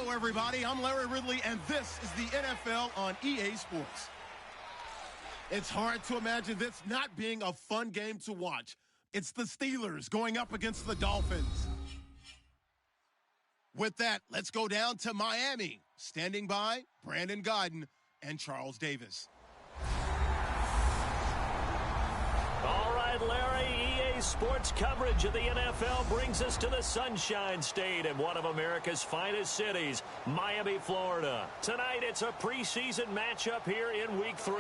Hello, everybody. I'm Larry Ridley, and this is the NFL on EA Sports. It's hard to imagine this not being a fun game to watch. It's the Steelers going up against the Dolphins. With that, let's go down to Miami. Standing by, Brandon Gaudin and Charles Davis. All right, Larry, EA Sports coverage of the NFL brings us to the Sunshine State in one of America's finest cities, Miami, Florida. Tonight, it's a preseason matchup here in Week 3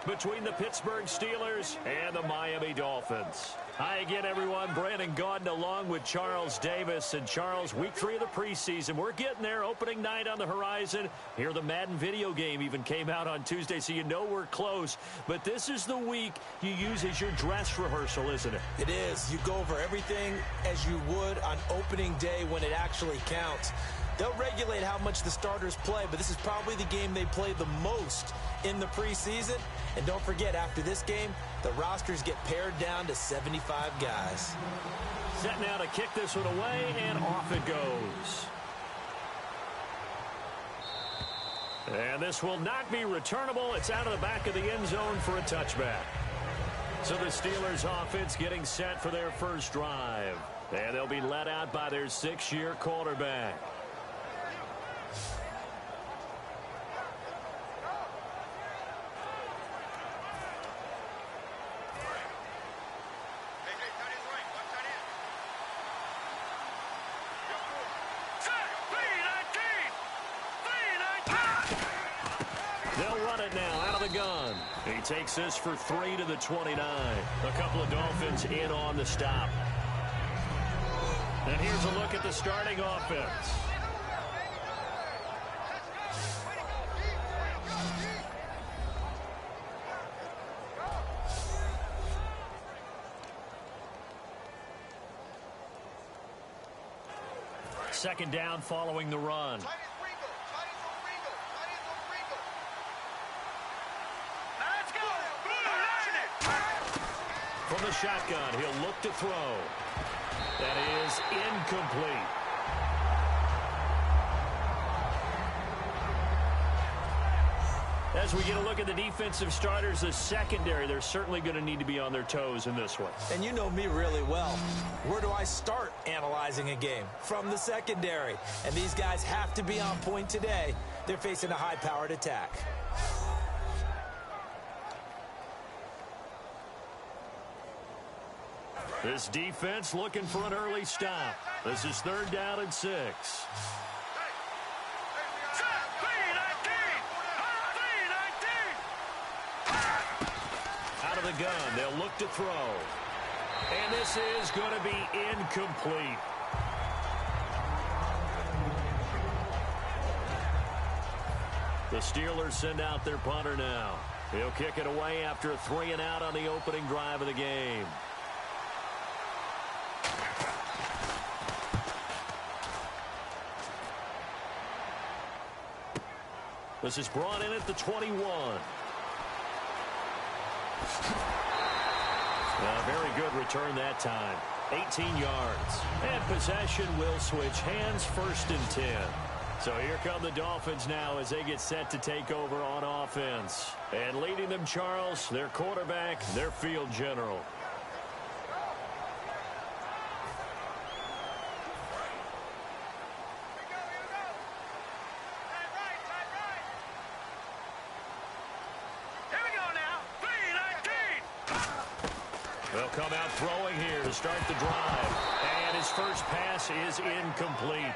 between the Pittsburgh Steelers and the Miami Dolphins. Hi again, everyone. Brandon Gaudin along with Charles Davis. And Charles, Week 3 of the preseason. We're getting there. Opening night on the horizon. Here, the Madden video game even came out on Tuesday, so you know we're close. But this is the week you use as your dress rehearsal, isn't it? It is. You go over everything as you would on opening day when it actually counts. They'll regulate how much the starters play, but this is probably the game they play the most in the preseason. And don't forget, after this game, the rosters get pared down to 75 guys. Set now to kick this one away, and off it goes. And this will not be returnable. It's out of the back of the end zone for a touchback. So the Steelers offense getting set for their first drive. And they'll be led out by their 6-year quarterback. They'll run it now out of the gun. He takes this for 3 to the 29. A couple of Dolphins in on the stop. And here's a look at the starting offense. Second down following the run. From the shotgun, he'll look to throw. That is incomplete. As we get a look at the defensive starters, the secondary, they're certainly going to need to be on their toes in this one. And you know me really well. Where do I start analyzing a game? From the secondary. And these guys have to be on point today. They're facing a high-powered attack. This defense looking for an early stop. This is 3rd down and 6. Out of the gun, they'll look to throw. And this is going to be incomplete. The Steelers send out their punter now. He'll kick it away after a 3-and-out on the opening drive of the game. This is brought in at the 21. A very good return that time. 18 yards. And possession will switch hands, 1st and 10. So here come the Dolphins now as they get set to take over on offense. And leading them, Charles, their quarterback, their field general. They'll come out throwing here to start the drive. And his first pass is incomplete.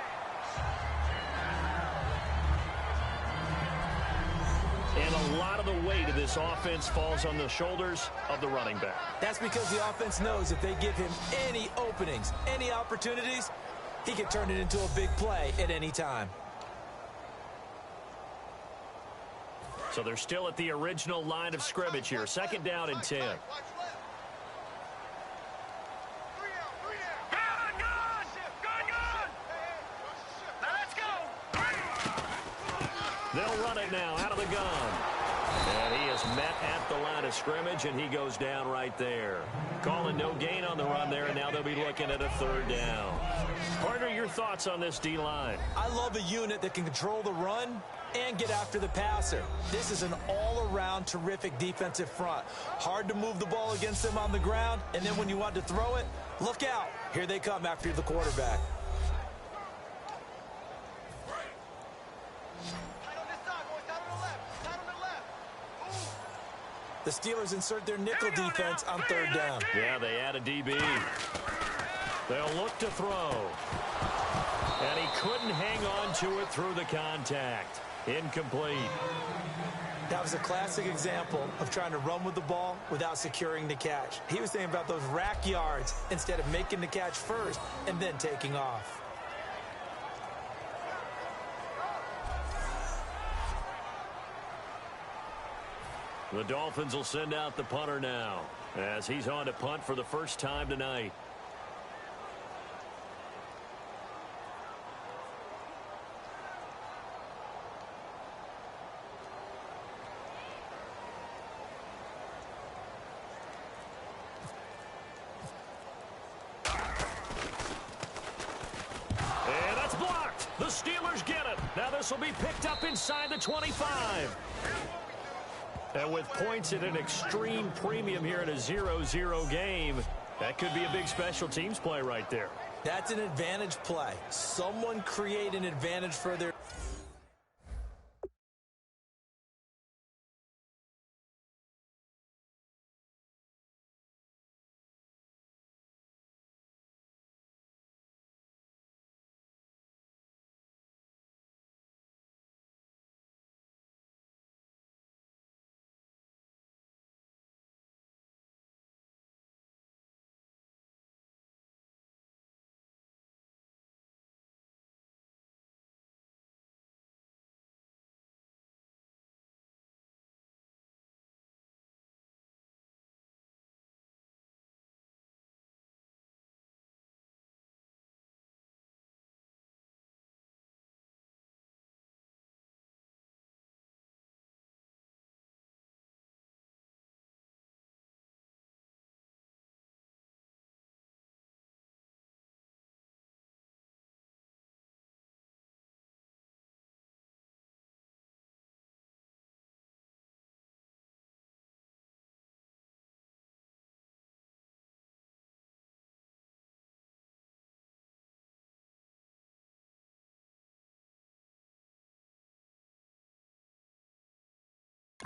And a lot of the weight of this offense falls on the shoulders of the running back. That's because the offense knows if they give him any openings, any opportunities, he can turn it into a big play at any time. So they're still at the original line of scrimmage here. 2nd down and 10. They'll run it now out of the gun. And he is met at the line of scrimmage, and he goes down right there. Calling no gain on the run there, and now they'll be looking at a third down. Partner, your thoughts on this D-line? I love a unit that can control the run and get after the passer. This is an all-around terrific defensive front. Hard to move the ball against them on the ground, and then when you want to throw it, look out. Here they come after the quarterback. The Steelers insert their nickel defense on third down. Yeah, they add a DB. They'll look to throw. And he couldn't hang on to it through the contact. Incomplete. That was a classic example of trying to run with the ball without securing the catch. He was thinking about those rack yards instead of making the catch first and then taking off. The Dolphins will send out the punter now as he's on to punt for the first time tonight. And that's blocked. The Steelers get it. Now this will be picked up inside the 25. And with points at an extreme premium here in a 0-0 game, that could be a big special teams play right there. That's an advantage play. Someone create an advantage for their...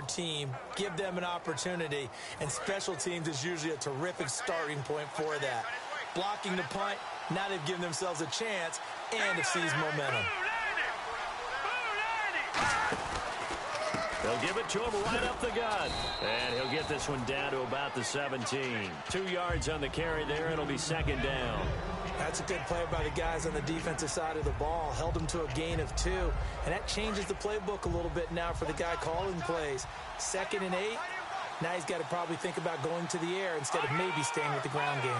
team, give them an opportunity, and special teams is usually a terrific starting point for that. Blocking the punt, now they've given themselves a chance and have seized momentum. They'll give it to him right up the gut. And he'll get this one down to about the 17. 2 yards on the carry there. It'll be second down. That's a good play by the guys on the defensive side of the ball. Held them to a gain of 2. And that changes the playbook a little bit now for the guy calling plays. 2nd and 8. Now he's got to probably think about going to the air instead of maybe staying with the ground game.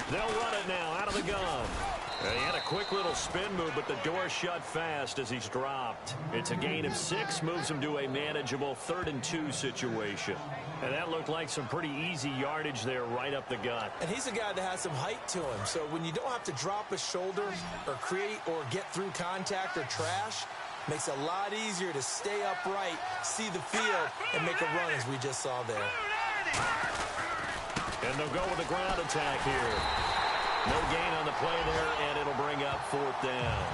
They'll run it now out of the gun. He had a quick little spin move, but the door shut fast as he's dropped. It's a gain of 6, moves him to a manageable 3rd and 2 situation. And that looked like some pretty easy yardage there right up the gut. And he's a guy that has some height to him. So when you don't have to drop a shoulder or create or get through contact or trash, makes it a lot easier to stay upright, see the field, and make a run as we just saw there. And they'll go with the ground attack here. No gain on the play there, and it'll bring up 4th down.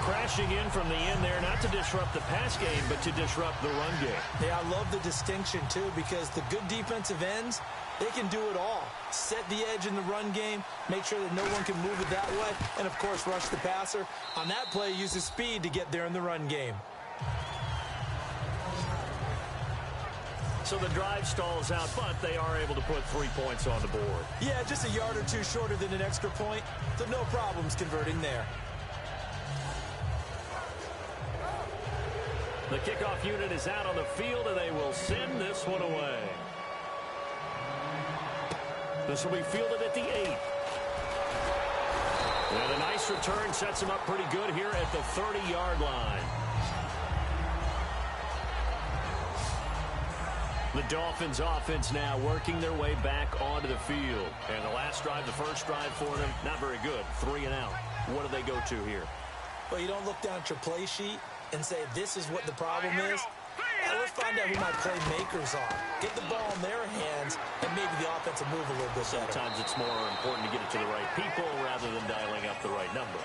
Crashing in from the end there, not to disrupt the pass game, but to disrupt the run game. Yeah, I love the distinction, too, because the good defensive ends, they can do it all. Set the edge in the run game, make sure that no one can move it that way, and, of course, rush the passer. On that play, use his speed to get there in the run game. So the drive stalls out, but they are able to put 3 points on the board. Yeah, just a yard or 2 shorter than an extra point, so no problems converting there. The kickoff unit is out on the field, and they will send this one away. This will be fielded at the 8. And a nice return sets him up pretty good here at the 30-yard line. The Dolphins offense now working their way back onto the field. And the last drive, the first drive for them, not very good. 3 and out. What do they go to here? Well, you don't look down at your play sheet and say, this is what the problem is. Let's find out who my playmakers are. Get the ball in their hands, and maybe the offense will move a little bit better. Sometimes it's more important to get it to the right people rather than dialing up the right number.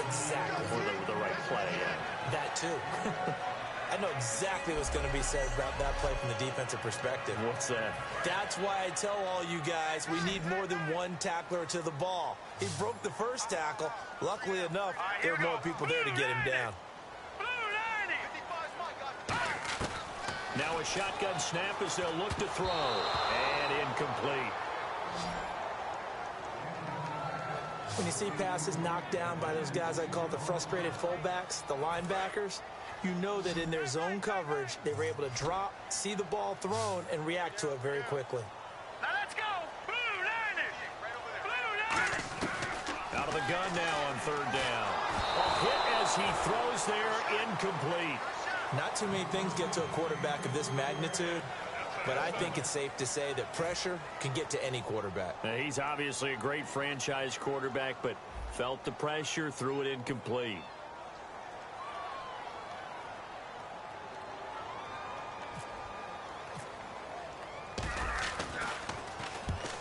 Exactly. Or the right play, yeah. That too. I know exactly what's going to be said about that play from the defensive perspective. What's that? That's why I tell all you guys we need more than one tackler to the ball. He broke the first tackle. Luckily enough, there were more people there to get him down. Now a shotgun snap as they'll look to throw. And incomplete. When you see passes knocked down by those guys I call the frustrated fullbacks, the linebackers, you know that in their zone coverage, they were able to drop, see the ball thrown, and react to it very quickly. Now let's go! Blue Niners! Blue Niners! Out of the gun now on third down. A hit as he throws there, incomplete. Not too many things get to a quarterback of this magnitude, but I think it's safe to say that pressure can get to any quarterback. Now, he's obviously a great franchise quarterback, but felt the pressure, threw it incomplete.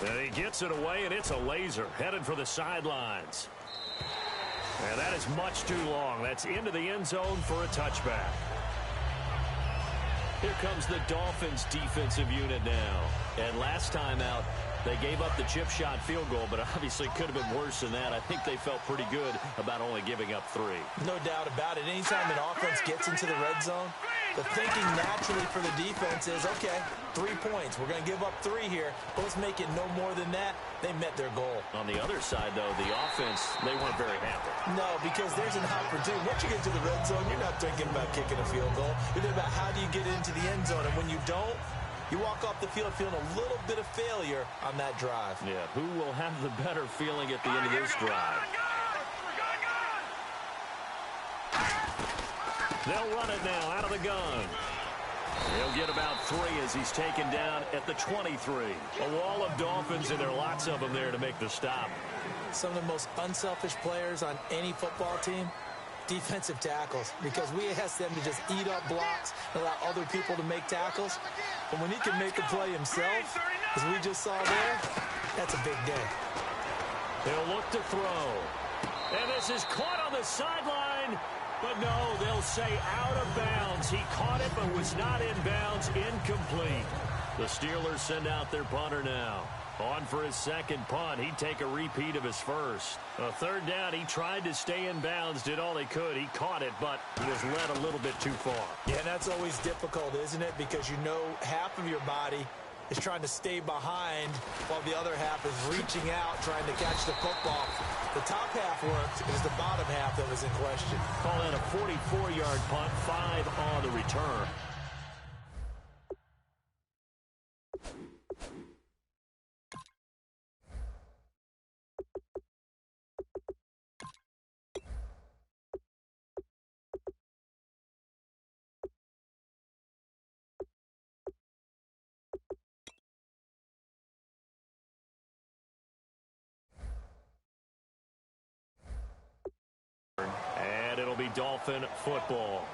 And he gets it away, and it's a laser headed for the sidelines. And that is much too long. That's into the end zone for a touchback. Here comes the Dolphins defensive unit now. And last time out, they gave up the chip shot field goal, but obviously could have been worse than that. I think they felt pretty good about only giving up 3. No doubt about it. Anytime an offense gets into the red zone, the thinking naturally for the defense is, okay, 3 points. We're going to give up 3 here, but let's make it no more than that. They met their goal. On the other side, though, the offense, they weren't very happy. No, because there's an opportunity. Once you get to the red zone, you're not thinking about kicking a field goal. You're thinking about how do you get into the end zone, and when you don't, you walk off the field feeling a little bit of failure on that drive. Yeah, who will have the better feeling at the end of this drive? They'll run it now out of the gun. He'll get about 3 as he's taken down at the 23. A wall of Dolphins, and there are lots of them there to make the stop. Some of the most unselfish players on any football team, defensive tackles, because we ask them to just eat up blocks and allow other people to make tackles. But when he can make a play himself, as we just saw there, that's a big day. They'll look to throw. And this is caught on the sideline. But no, they'll say out of bounds. He caught it but was not in bounds. Incomplete. The Steelers send out their punter now. On for his second punt. He'd take a repeat of his first. A third down, he tried to stay in bounds, did all he could. He caught it, but was led a little bit too far. Yeah, and that's always difficult, isn't it? Because you know half of your body is trying to stay behind while the other half is reaching out, trying to catch the football. The top half worked. It was the bottom half that was in question. Call that a 44-yard punt, 5 on the return. And it'll be Dolphin football.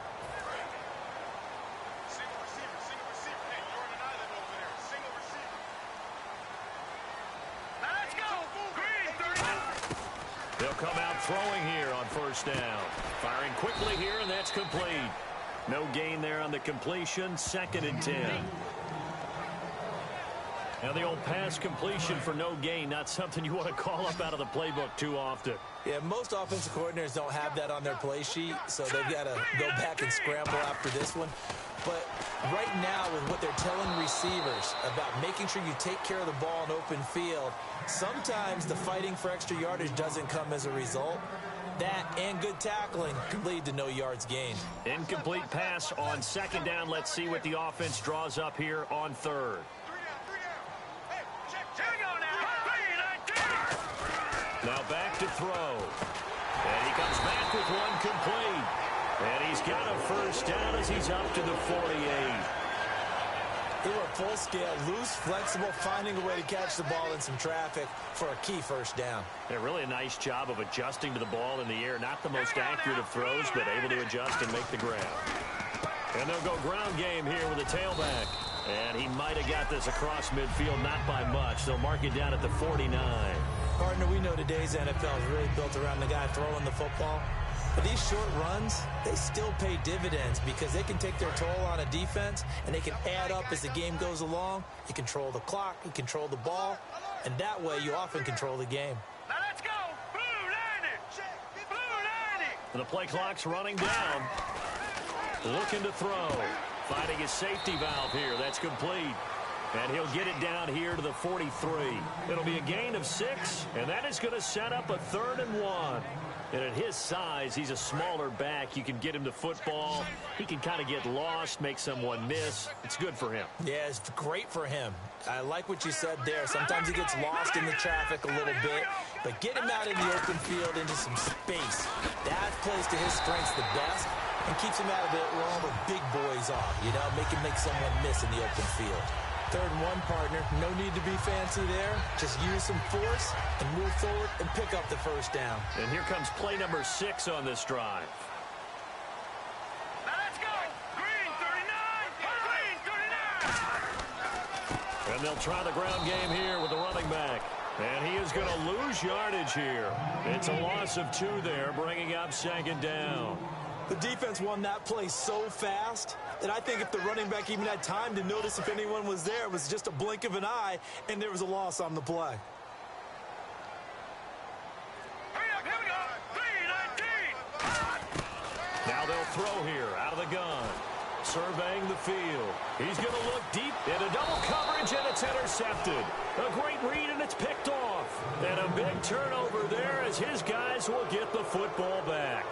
Single receiver. Hey, Jordan Island over there. Single receiver. Now let's go. Green, 30. They'll come out throwing here on first down. Firing quickly here, and that's complete. No gain there on the completion. 2nd and 10. Now the old pass completion for no gain, not something you want to call up out of the playbook too often. Yeah, most offensive coordinators don't have that on their play sheet, so they've got to go back and scramble after this one. But right now, with what they're telling receivers about making sure you take care of the ball in open field, sometimes the fighting for extra yardage doesn't come as a result. That and good tackling could lead to no yards gained. Incomplete pass on 2nd down. Let's see what the offense draws up here on 3rd. Now back to throw. And he comes back with one complete. And he's got a first down as he's up to the 48. He went full scale, loose, flexible, finding a way to catch the ball in some traffic for a key first down. Yeah, really a nice job of adjusting to the ball in the air. Not the most accurate of throws, but able to adjust and make the grab. And they'll go ground game here with a tailback. And he might have got this across midfield, not by much. They'll mark it down at the 49. Partner, we know today's NFL is really built around the guy throwing the football. But these short runs, they still pay dividends because they can take their toll on a defense, and they can add up as the game goes along. You control the clock, you control the ball, and that way you often control the game. Now let's go. Blue 90. Blue 90. And the play clock's running down. Looking to throw. Finding his safety valve here. That's complete. And he'll get it down here to the 43. It'll be a gain of 6, and that is going to set up a 3rd and 1. And at his size, he's a smaller back. You can get him the football. He can kind of get lost, make someone miss. It's good for him. Yeah, it's great for him. I like what you said there. Sometimes he gets lost in the traffic a little bit, but get him out in the open field into some space. That plays to his strengths the best and keeps him out of it where all the big boys are, you know, make someone miss in the open field. 3rd and 1, partner. No need to be fancy there. Just use some force and move forward and pick up the first down. And here comes play number 6 on this drive. Now let's go. Green 39. Green 39. And they'll try the ground game here with the running back. And he is going to lose yardage here. It's a loss of 2 there, bringing up 2nd down. The defense won that play so fast that I think if the running back even had time to notice if anyone was there, it was just a blink of an eye, and there was a loss on the play. Here we go. 319. Now they'll throw here out of the gun. Surveying the field. He's going to look deep into double coverage, and it's intercepted. A great read, and it's picked off. And a big turnover there as his guys will get the football back.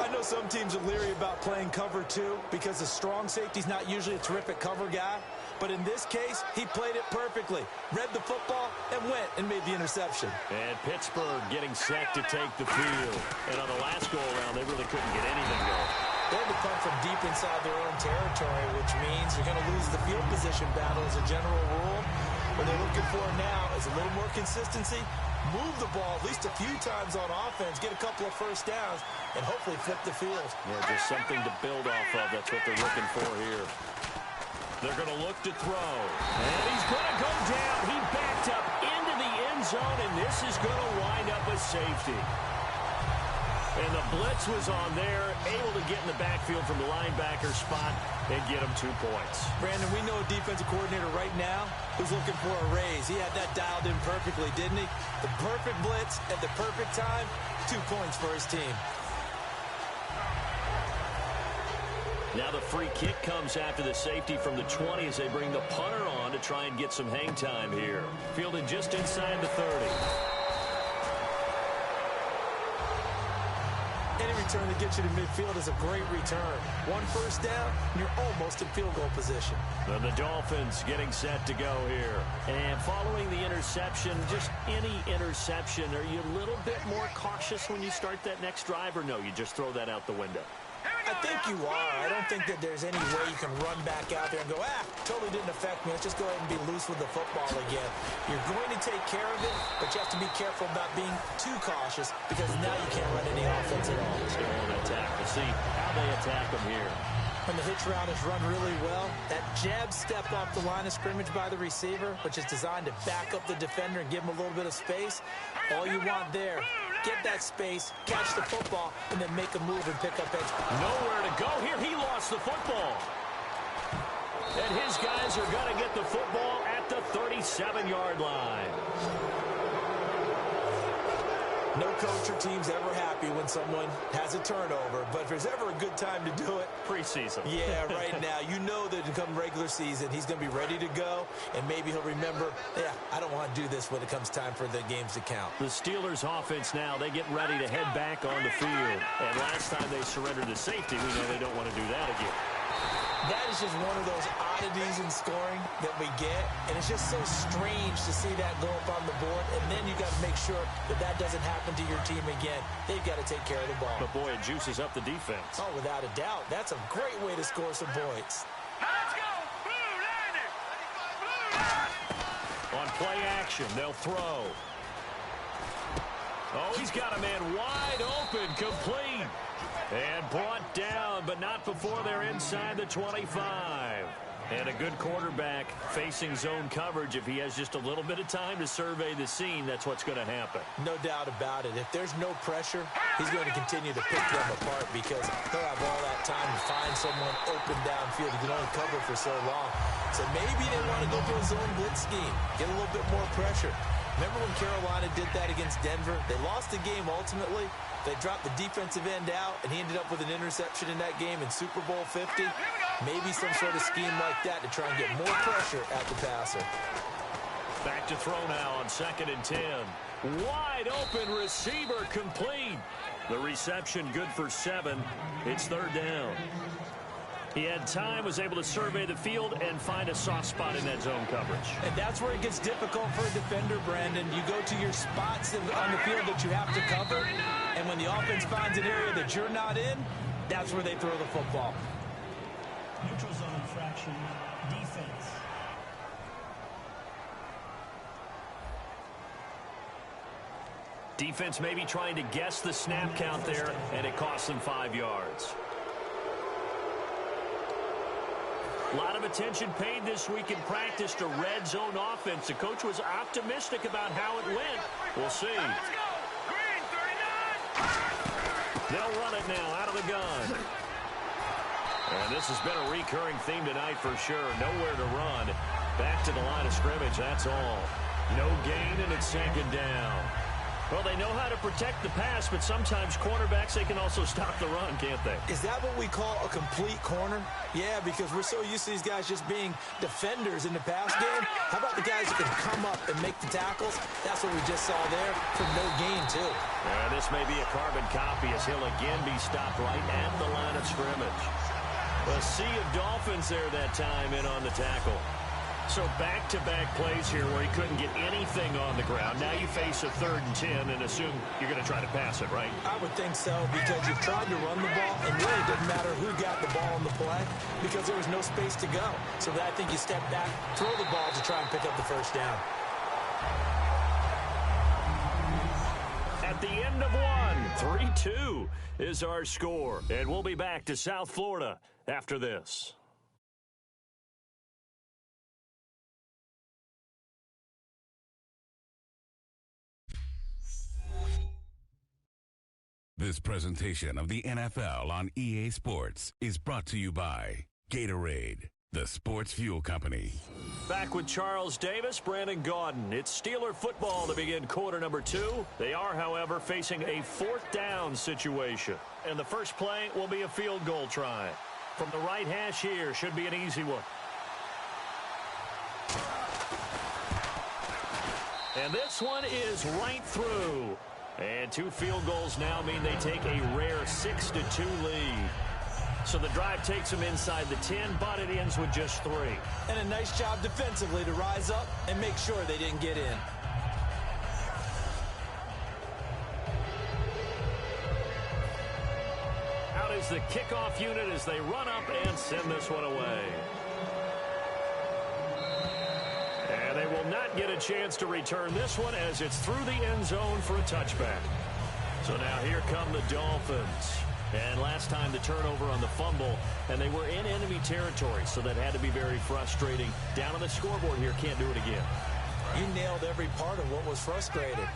I know some teams are leery about playing cover 2 because the strong safety's not usually a terrific cover guy. But in this case, he played it perfectly. Read the football and went and made the interception. And Pittsburgh getting set to take the field. And on the last go-around, they really couldn't get anything going. They had to come from deep inside their own territory, which means you're going to lose the field position battle as a general rule. What they're looking for now is a little more consistency, move the ball at least a few times on offense, get a couple of first downs, and hopefully flip the field. Yeah, just something to build off of. That's what they're looking for here. They're going to look to throw. And he's going to go down. He backed up into the end zone, and this is going to wind up a safety. And the blitz was on there, able to get in the backfield from the linebacker spot and get him 2 points. Brandon, we know a defensive coordinator right now who's looking for a raise. He had that dialed in perfectly, didn't he? The perfect blitz at the perfect time, 2 points for his team. Now the free kick comes after the safety from the 20 as they bring the punter on to try and get some hang time here. Fielded just inside the 30. Any return that gets you to midfield is a great return. 1 first down, and you're almost in field goal position. And the Dolphins getting set to go here. And following the interception, just any interception, are you a little bit more cautious when you start that next drive, or no, you just throw that out the window? I think you are. I don't think that there's any way you can run back out there and go, totally didn't affect me. Let's just go ahead and be loose with the football again. You're going to take care of it, but you have to be careful about being too cautious because now you can't run any offense at all. Let's go on attack. We'll see how they attack them here. When the hitch route is run really well, that jab step off the line of scrimmage by the receiver, which is designed to back up the defender and give him a little bit of space, all you want there, get that space, catch the football, and then make a move and pick up edge. Nowhere to go here. He lost the football. And his guys are going to get the football at the 37-yard line. No coach or team's ever happy when someone has a turnover, but if there's ever a good time to do it, preseason. Yeah, right now. You know that come regular season, he's going to be ready to go, and maybe he'll remember, I don't want to do this when it comes time for the games to count. The Steelers' offense now, they get ready to head back on the field. And last time they surrendered to safety, we know they don't want to do that again. That is just one of those oddities in scoring that we get, and it's just so strange to see that go up on the board, and then you got to make sure that that doesn't happen to your team again. They've got to take care of the ball. But, boy, it juices up the defense. Oh, without a doubt. That's a great way to score some points. Now let's go. Blue 90. play action. They'll throw. Oh, he's got a man wide open, complete. And brought down, but not before they're inside the 25. And a good quarterback facing zone coverage. If he has just a little bit of time to survey the scene, that's what's going to happen. No doubt about it. If there's no pressure, he's going to continue to pick them apart because he'll have all that time to find someone open downfield. He can only cover for so long. So maybe they want to go to a zone blitz scheme, get a little bit more pressure. Remember when Carolina did that against Denver? They lost the game ultimately. They dropped the defensive end out, and he ended up with an interception in that game in Super Bowl 50. Maybe some sort of scheme like that to try and get more pressure at the passer. Back to throw now on 2nd and 10. Wide open receiver complete. The reception good for 7. It's 3rd down. He had time, was able to survey the field and find a soft spot in that zone coverage. And that's where it gets difficult for a defender, Brandon. You go to your spots on the field that you have to cover, and when the offense finds an area that you're not in, that's where they throw the football. Neutral zone infraction, defense. Defense maybe trying to guess the snap count there, and it costs them 5 yards. A lot of attention paid this week in practice to red zone offense. The coach was optimistic about how it went. We'll see. Let's go. Green, 39. They'll run it now out of the gun. And this has been a recurring theme tonight for sure. Nowhere to run. Back to the line of scrimmage, that's all. No gain, and it's 2nd down. Well, they know how to protect the pass, but sometimes cornerbacks, they can also stop the run, can't they? Is that what we call a complete corner? Yeah, because we're so used to these guys just being defenders in the pass game. How about the guys who can come up and make the tackles? That's what we just saw there for no gain, too. This may be a carbon copy as he'll again be stopped right at the line of scrimmage. A sea of Dolphins there that time in on the tackle. So back-to-back plays here where he couldn't get anything on the ground. Now you face a 3rd and 10 and assume you're going to try to pass it, right? I would think so because you've tried to run the ball, and really it doesn't matter who got the ball on the play because there was no space to go. So I think you step back, throw the ball to try and pick up the 1st down. At the end of one, 3-2 is our score. And we'll be back to South Florida after this. This presentation of the NFL on EA Sports is brought to you by Gatorade, the sports fuel company. Back with Charles Davis, Brandon Gaudin. It's Steeler football to begin quarter number 2. They are, however, facing a 4th down situation. And the first play will be a field goal try. From the right hash here, should be an easy one. And this one is right through. And 2 field goals now mean they take a rare 6-2 lead. So the drive takes them inside the 10, but it ends with just 3. And a nice job defensively to rise up and make sure they didn't get in. Out is the kickoff unit as they run up and send this one away. And they will not get a chance to return this one as it's through the end zone for a touchback. So now here come the Dolphins. And last time the turnover on the fumble, and they were in enemy territory, so that had to be very frustrating. Down on the scoreboard here, can't do it again. You nailed every part of what was frustrating.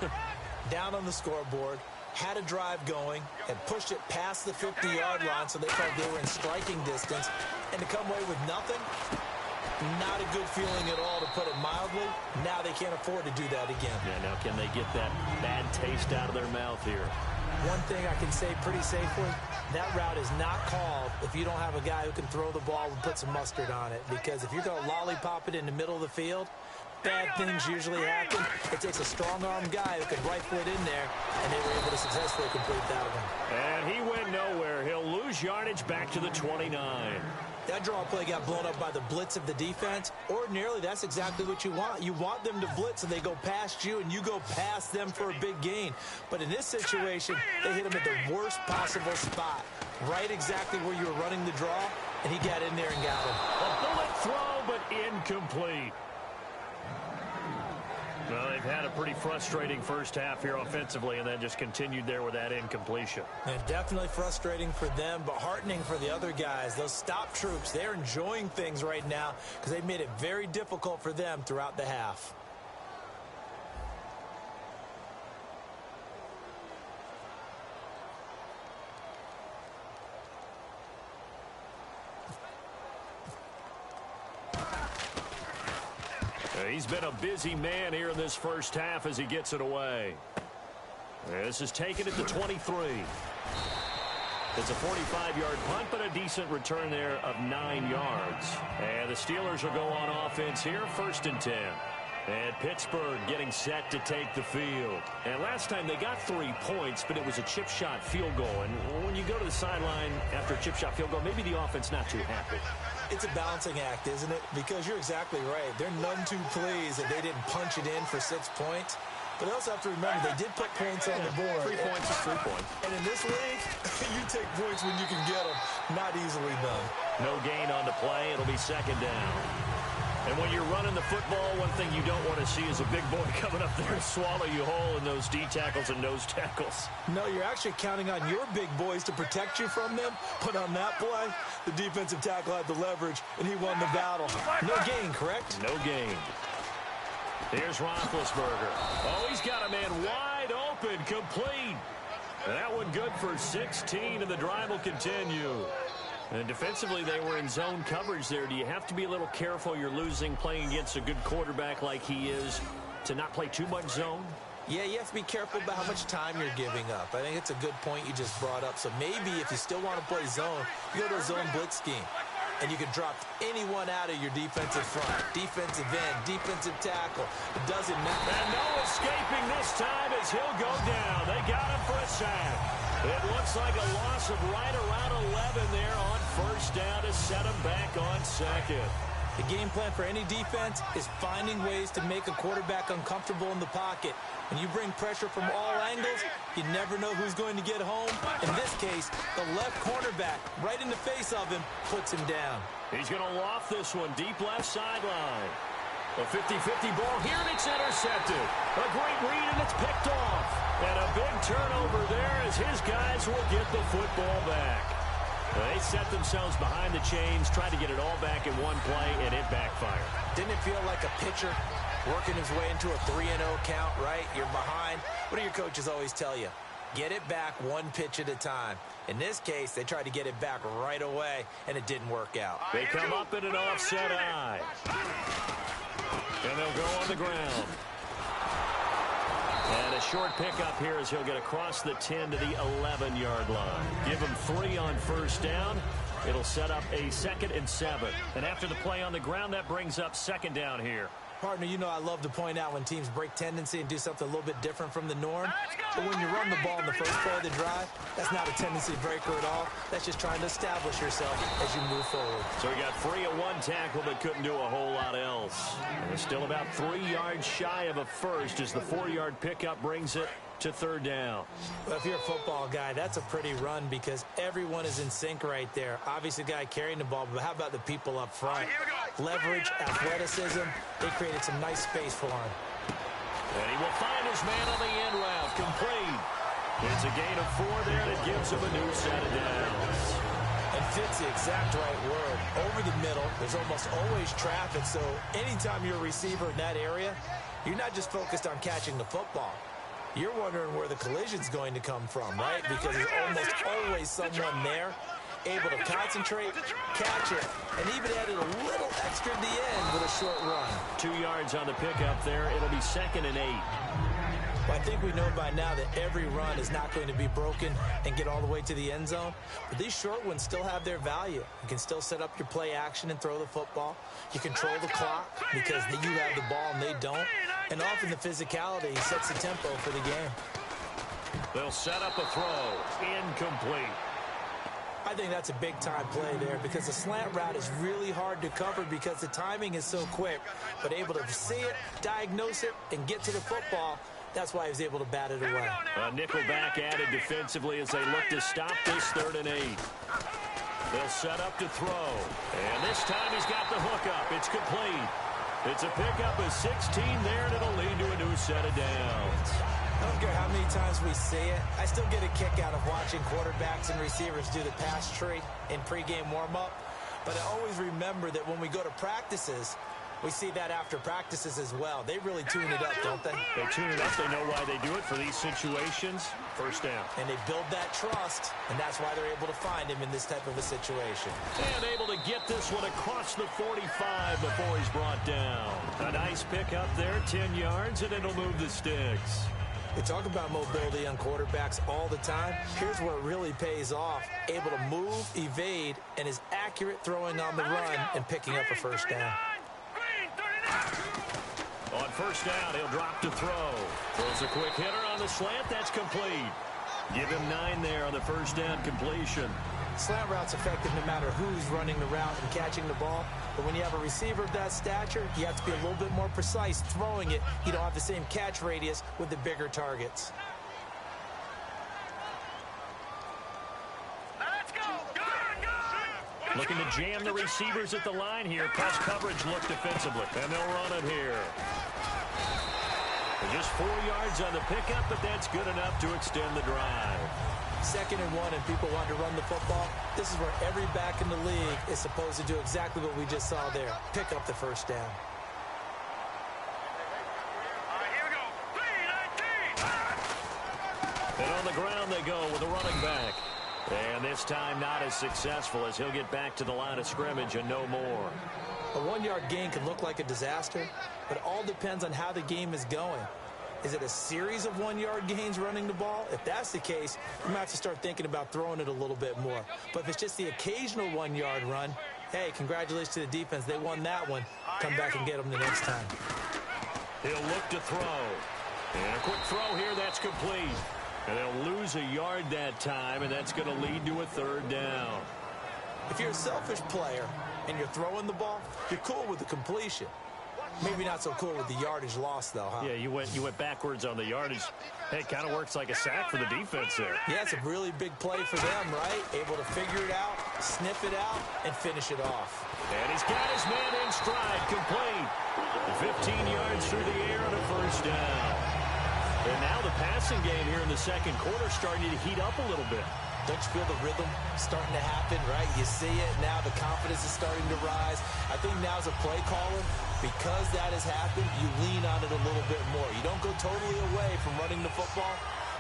Down on the scoreboard, had a drive going, and pushed it past the 50-yard line so they felt they were in striking distance, and to come away with nothing, not a good feeling at all, to put it mildly. Now they can't afford to do that again. Yeah, now can they get that bad taste out of their mouth here? One thing I can say pretty safely, that route is not called if you don't have a guy who can throw the ball and put some mustard on it. Because if you're going to lollipop it in the middle of the field, bad things usually happen. It takes a strong-armed guy who can rifle it in there, and they were able to successfully complete that one. And he went nowhere. He'll lose yardage back to the 29. That draw play got blown up by the blitz of the defense. Ordinarily, that's exactly what you want. You want them to blitz, and they go past you, and you go past them for a big gain. But in this situation, they hit him at the worst possible spot, right exactly where you were running the draw, and he got in there and got him. A bullet throw, but incomplete. Had a pretty frustrating first half here offensively, and then just continued there with that incompletion. And definitely frustrating for them, but heartening for the other guys. Those stop troops, they're enjoying things right now because they've made it very difficult for them throughout the half. He's been a busy man here in this first half as he gets it away. This is taken at the 23. It's a 45-yard punt, but a decent return there of 9 yards. And the Steelers will go on offense here, 1st and 10. And Pittsburgh getting set to take the field. And last time they got 3 points, but it was a chip shot field goal. And when you go to the sideline after a chip shot field goal, maybe the offense not too happy. It's a balancing act, isn't it? Because you're exactly right. They're none too pleased that they didn't punch it in for 6 points. But they also have to remember they did put points on the board. 3 points is 3 points. And in this league, you take points when you can get them. Not easily done. No gain on the play. It'll be 2nd down. And when you're running the football, one thing you don't want to see is a big boy coming up there and swallow you whole in those D tackles and nose tackles. No, you're actually counting on your big boys to protect you from them. But on that play, the defensive tackle had the leverage, and he won the battle. No gain, correct? No gain. Here's Roethlisberger. Oh, he's got a man wide open, complete. That one good for 16, and the drive will continue. And defensively, they were in zone coverage there. Do you have to be a little careful? You're losing playing against a good quarterback like he is to not play too much zone? Yeah, you have to be careful about how much time you're giving up. I think it's a good point you just brought up. So maybe if you still want to play zone, you go to a zone blitz scheme. And you can drop anyone out of your defensive front. Defensive end, defensive tackle. It doesn't matter. And no escaping this time as he'll go down. They got him for a sack. It looks like a loss of right around 11 there on 1st down to set him back on 2nd. The game plan for any defense is finding ways to make a quarterback uncomfortable in the pocket. When you bring pressure from all angles, you never know who's going to get home. In this case, the left cornerback, right in the face of him, puts him down. He's going to loft this one deep left sideline. A 50-50 ball here, and it's intercepted. A great read, and it's picked off. And a big turnover there as his guys will get the football back. They set themselves behind the chains, tried to get it all back in one play, and it backfired. Didn't it feel like a pitcher working his way into a 3-0 count, right? You're behind. What do your coaches always tell you? Get it back one pitch at a time. In this case, they tried to get it back right away, and it didn't work out. They come up in an offset eye. And they'll go on the ground. And a short pickup here as he'll get across the 10 to the 11-yard line. Give him 3 on 1st down. It'll set up a 2nd and 7. And after the play on the ground, that brings up 2nd down here. Partner, you know I love to point out when teams break tendency and do something a little bit different from the norm. But when you run the ball in the first play of the drive, that's not a tendency breaker at all. That's just trying to establish yourself as you move forward. So he got free of one tackle but couldn't do a whole lot else. And it's still about 3 yards shy of a first as the 4-yard pickup brings it to 3rd down. Well, if you're a football guy, that's a pretty run because everyone is in sync right there. Obviously, the guy carrying the ball, but how about the people up front? Leverage, athleticism, they created some nice space for him. And he will find his man on the end route, complete. It's a gain of 4 there that gives him a new set of downs. And fits the exact right word. Over the middle, there's almost always traffic, so anytime you're a receiver in that area, you're not just focused on catching the football. You're wondering where the collision's going to come from, right? Because there's almost always someone there able to concentrate, catch it, and even added a little extra at the end with a short run. 2 yards on the pickup there. It'll be 2nd and 8. Well, I think we know by now that every run is not going to be broken and get all the way to the end zone. But these short ones still have their value. You can still set up your play action and throw the football. You control the clock because you have the ball and they don't. And often the physicality sets the tempo for the game. They'll set up a throw. Incomplete. I think that's a big-time play there because the slant route is really hard to cover because the timing is so quick. But able to see it, diagnose it, and get to the football, that's why he was able to bat it away. A nickel back added defensively as they look to stop this 3rd and 8. They'll set up to throw. And this time he's got the hook up. It's complete. It's a pickup of 16 there, and it'll lead to a new set of downs. I don't care how many times we see it. I still get a kick out of watching quarterbacks and receivers do the pass tree in pregame warm-up. But I always remember that when we go to practices, we see that after practices as well. They really tune it up, don't they? They tune it up. They know why they do it for these situations. First down. And they build that trust, and that's why they're able to find him in this type of a situation. And able to get this one across the 45 before he's brought down. A nice pickup there, 10 yards, and it'll move the sticks. We talk about mobility on quarterbacks all the time. Here's where it really pays off. Able to move, evade, and is accurate throwing on the run and picking up a first down. On first down, he'll drop to throw. Throws a quick hitter on the slant. That's complete. Give him 9 there on the first down completion. Slant route's effective no matter who's running the route and catching the ball. But when you have a receiver of that stature, you have to be a little bit more precise throwing it. You don't have the same catch radius with the bigger targets. Looking to jam the receivers at the line here. Press coverage look defensively. And they'll run it here. Just 4 yards on the pickup, but that's good enough to extend the drive. 2nd and 1, and people want to run the football. This is where every back in the league is supposed to do exactly what we just saw there. Pick up the first down. And on the ground they go with a running back. And this time not as successful as he'll get back to the line of scrimmage and no more. A 1-yard gain can look like a disaster, but it all depends on how the game is going. Is it a series of 1-yard gains running the ball? If that's the case, you might have to start thinking about throwing it a little bit more. But if it's just the occasional 1-yard run, hey, congratulations to the defense. They won that one. Come back and get them the next time. He'll look to throw. And a quick throw here, that's complete. And they'll lose a yard that time, and that's going to lead to a 3rd down. If you're a selfish player and you're throwing the ball, you're cool with the completion. Maybe not so cool with the yardage loss, though, huh? Yeah, you went backwards on the yardage. Hey, it kind of works like a sack for the defense there. Yeah, it's a really big play for them, right? Able to figure it out, sniff it out, and finish it off. And he's got his man in stride, complete. 15 yards through the air and a first down. And now the passing game here in the second quarter starting to heat up a little bit. Don't you feel the rhythm starting to happen, right? You see it now. The confidence is starting to rise. I think now's a play caller. Because that has happened, you lean on it a little bit more. You don't go totally away from running the football,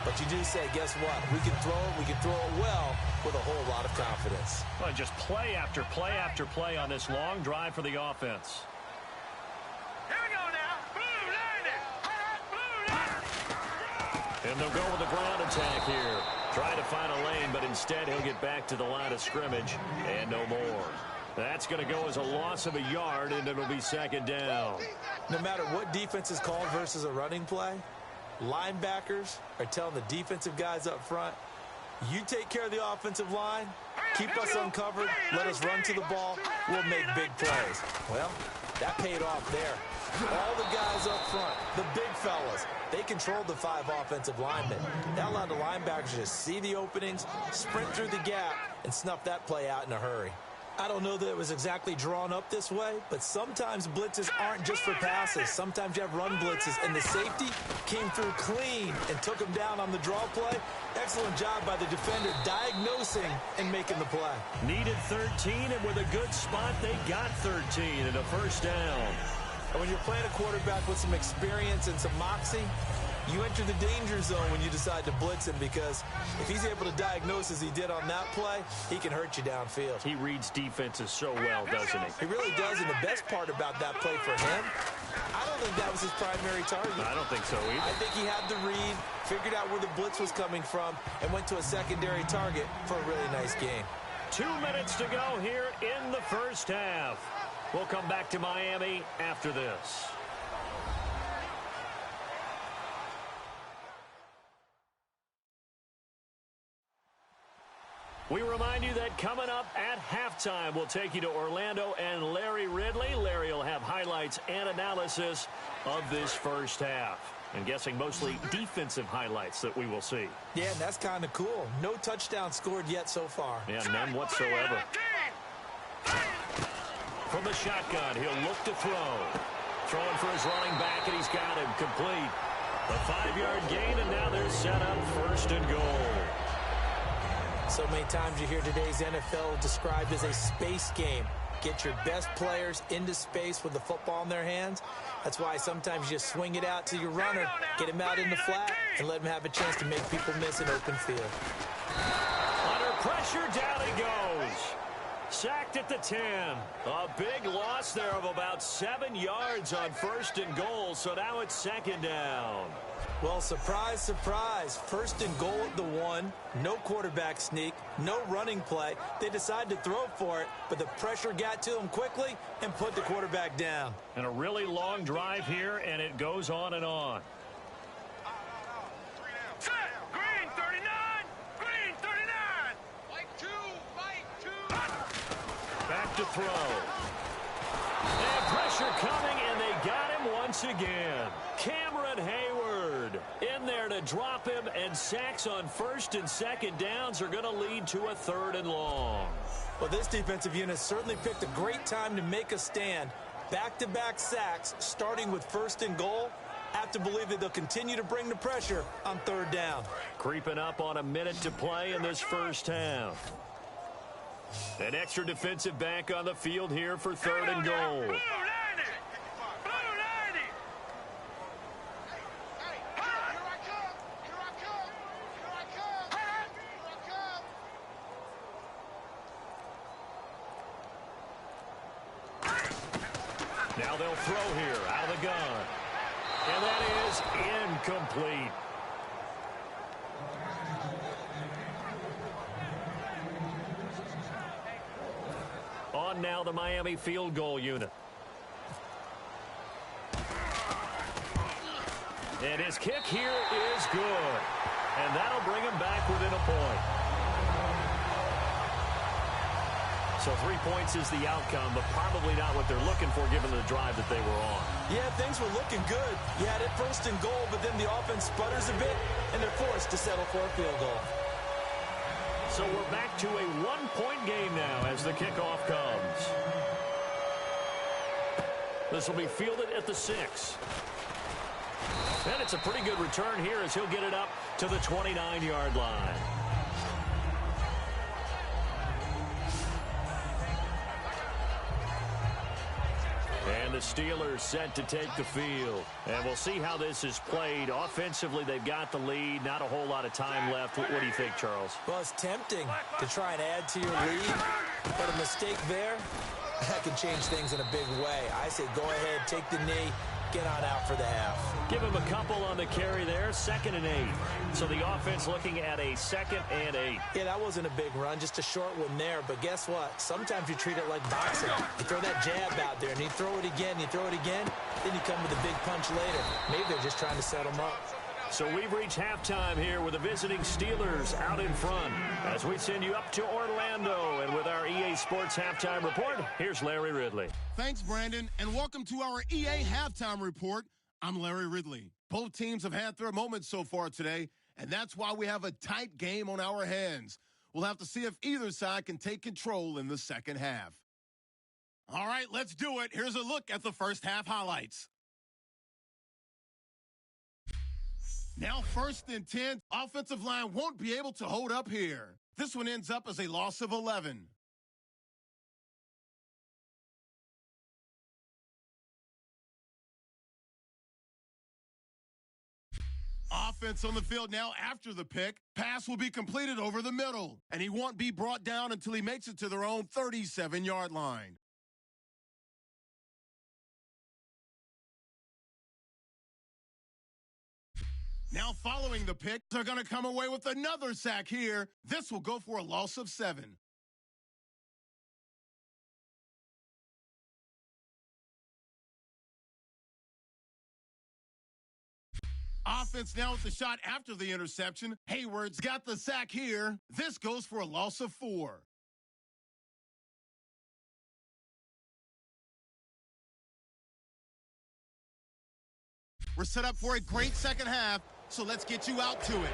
but you do say, guess what? We can throw it. We can throw it well with a whole lot of confidence. Well, just play after play after play on this long drive for the offense. Here we go now. Blue line. And they'll go with the ground attack here. Try to find a lane, but instead he'll get back to the line of scrimmage and no more. That's going to go as a loss of a yard, and it'll be 2nd down. No matter what defense is called versus a running play, linebackers are telling the defensive guys up front, you take care of the offensive line, keep us uncovered, let us run to the ball, we'll make big plays. Well, that paid off there. All the guys up front, the big fellas, they controlled the 5 offensive linemen. That allowed the linebackers to see the openings, sprint through the gap, and snuff that play out in a hurry. I don't know that it was exactly drawn up this way, but sometimes blitzes aren't just for passes. Sometimes you have run blitzes, and the safety came through clean and took him down on the draw play. Excellent job by the defender diagnosing and making the play. Needed 13, and with a good spot, they got 13 and a first down. And when you're playing a quarterback with some experience and some moxie, you enter the danger zone when you decide to blitz him, because if he's able to diagnose as he did on that play, he can hurt you downfield. He reads defenses so well, doesn't he? He really does, and the best part about that play for him, I don't think that was his primary target. I don't think so either. I think he had the read, figured out where the blitz was coming from, and went to a secondary target for a really nice game. 2 minutes to go here in the first half. We'll come back to Miami after this. We remind you that coming up at halftime, we'll take you to Orlando and Larry Ridley. Larry will have highlights and analysis of this first half. I'm guessing mostly defensive highlights that we will see. Yeah, and that's kind of cool. No touchdown scored yet so far. Yeah, none whatsoever. From the shotgun, he'll look to throw. Throwing for his running back, and he's got him complete. A 5-yard gain, and now they're set up 1st and goal. So many times you hear today's NFL described as a space game. Get your best players into space with the football in their hands. That's why sometimes you just swing it out to your runner, get him out in the flat, and let him have a chance to make people miss an open field. Under pressure, down he goes. Sacked at the 10. A big loss there of about 7 yards on 1st and goal, so now it's 2nd down. Well, surprise, surprise. 1st and goal at the 1. No quarterback sneak. No running play. They decided to throw for it, but the pressure got to them quickly and put the quarterback down. And a really long drive here, and it goes on and on. Set. Green 39. Green 39. Mike 2. Mike 2. Back to throw. And pressure coming, and they got him once again. Cameron Hayward in there to drop him, and sacks on 1st and 2nd downs are going to lead to a 3rd and long. Well, this defensive unit certainly picked a great time to make a stand. Back-to-back sacks, starting with 1st and goal. Have to believe that they'll continue to bring the pressure on 3rd down. Creeping up on a minute to play in this first half. An extra defensive back on the field here for 3rd and goal. Now they'll throw here out of the gun. And that is incomplete. On now the Miami field goal unit. And his kick here is good. And that'll bring him back within a point. So 3 points is the outcome, but probably not what they're looking for given the drive that they were on. Yeah, things were looking good. You had it 1st and goal, but then the offense sputters a bit, and they're forced to settle for a field goal. So we're back to a 1-point game now as the kickoff comes. This will be fielded at the 6. And it's a pretty good return here as he'll get it up to the 29-yard line. And the Steelers set to take the field. And we'll see how this is played. Offensively, they've got the lead. Not a whole lot of time left. What do you think, Charles? Well, it's tempting to try and add to your lead, but a mistake there, that can change things in a big way. I say go ahead, take the knee, get on out for the half. Give him a couple on the carry there, 2nd and 8. So the offense looking at a 2nd and 8. Yeah, that wasn't a big run, just a short one there. But guess what? Sometimes you treat it like boxing. You throw that jab out there, and you throw it again, then you come with a big punch later. Maybe they're just trying to set them up. So we've reached halftime here with the visiting Steelers out in front. As we send you up to Orlando, and with our EA Sports Halftime Report, here's Larry Ridley. Thanks, Brandon, and welcome to our EA Halftime Report. I'm Larry Ridley. Both teams have had their moments so far today, and that's why we have a tight game on our hands. We'll have to see if either side can take control in the second half. All right, let's do it. Here's a look at the first half highlights. Now 1st and 10, offensive line won't be able to hold up here. This one ends up as a loss of 11. Offense on the field now after the pick. Pass will be completed over the middle, and he won't be brought down until he makes it to their own 37-yard line. Now following the pick, they're going to come away with another sack here. This will go for a loss of 7. Offense now with the shot after the interception. Hayward's got the sack here. This goes for a loss of 4. We're set up for a great second half, so let's get you out to it.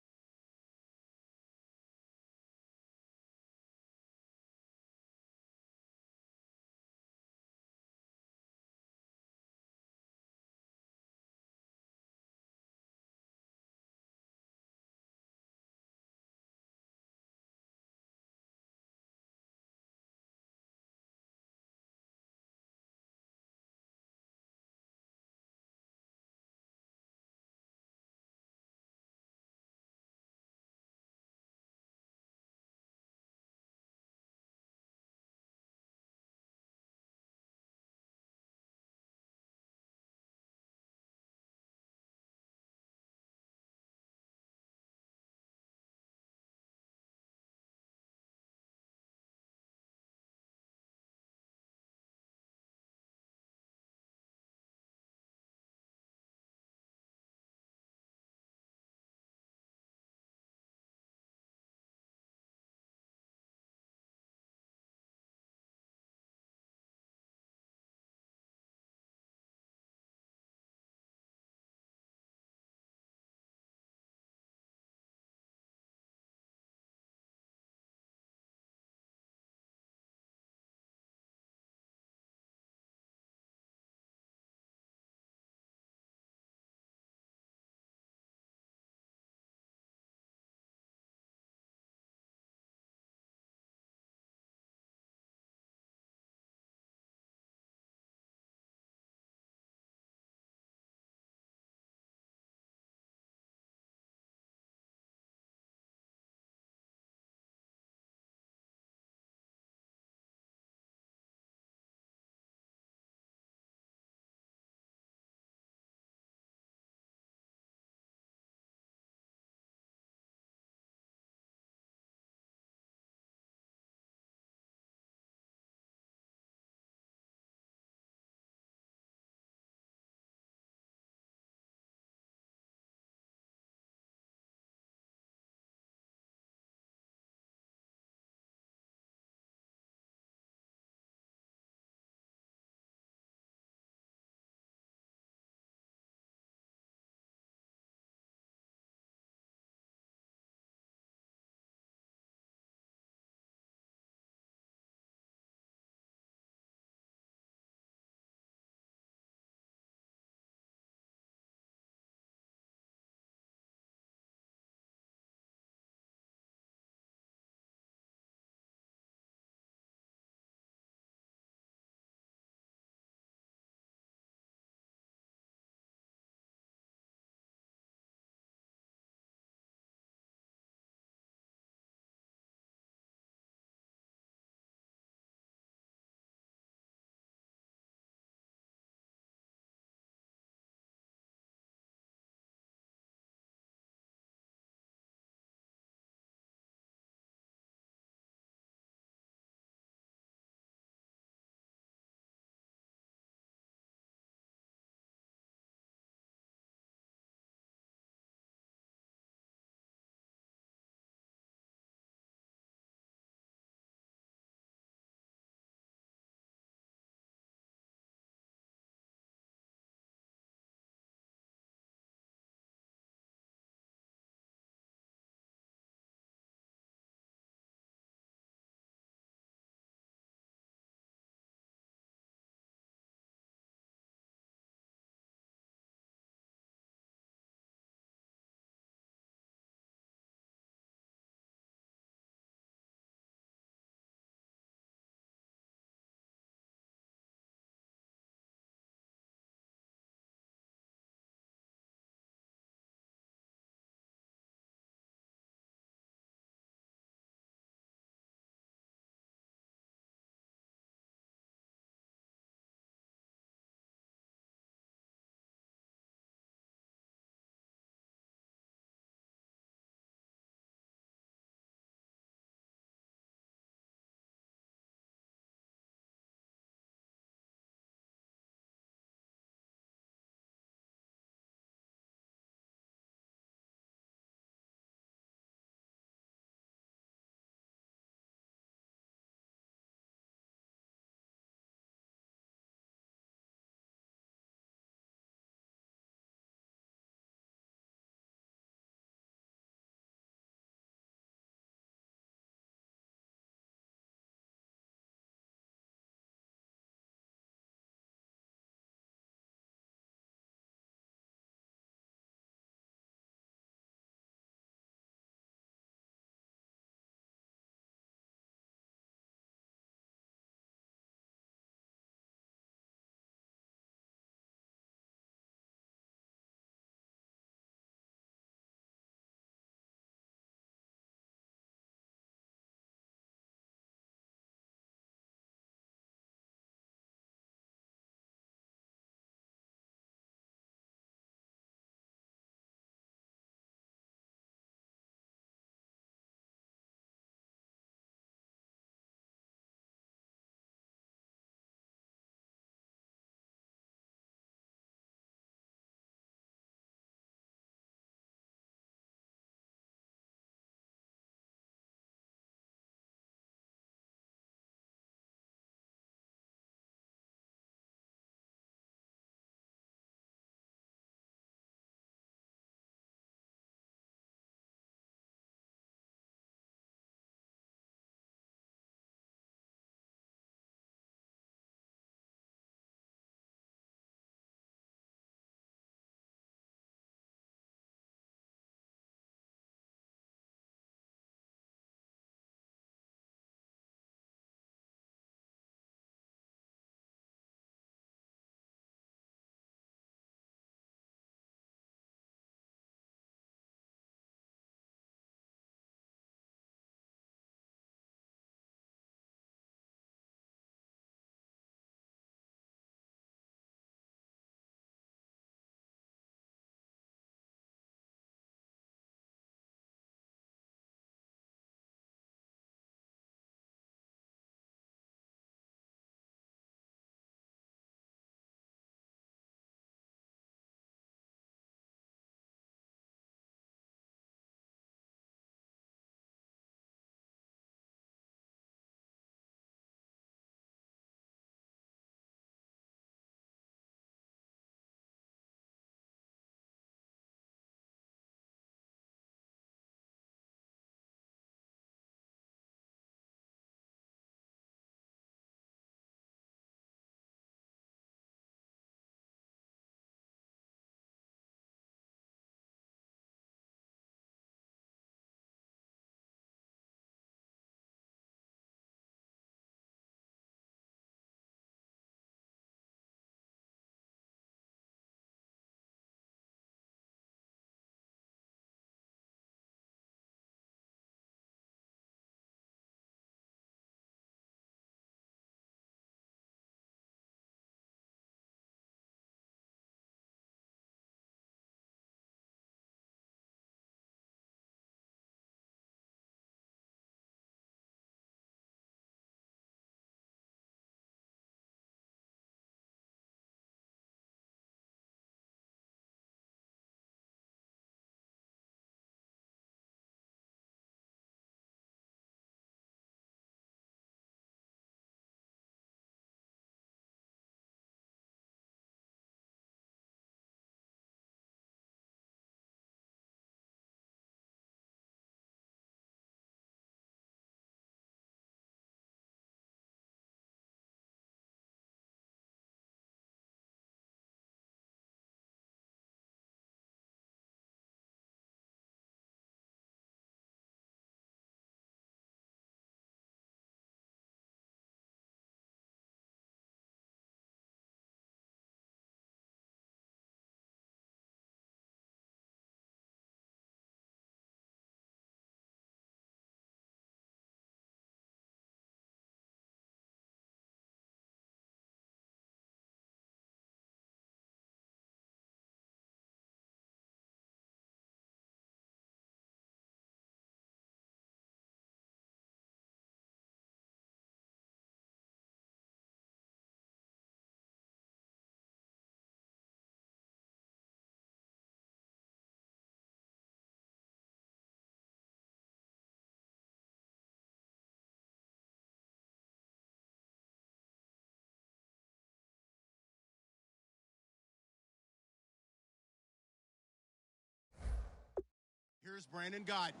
Here's Brandon Guyton.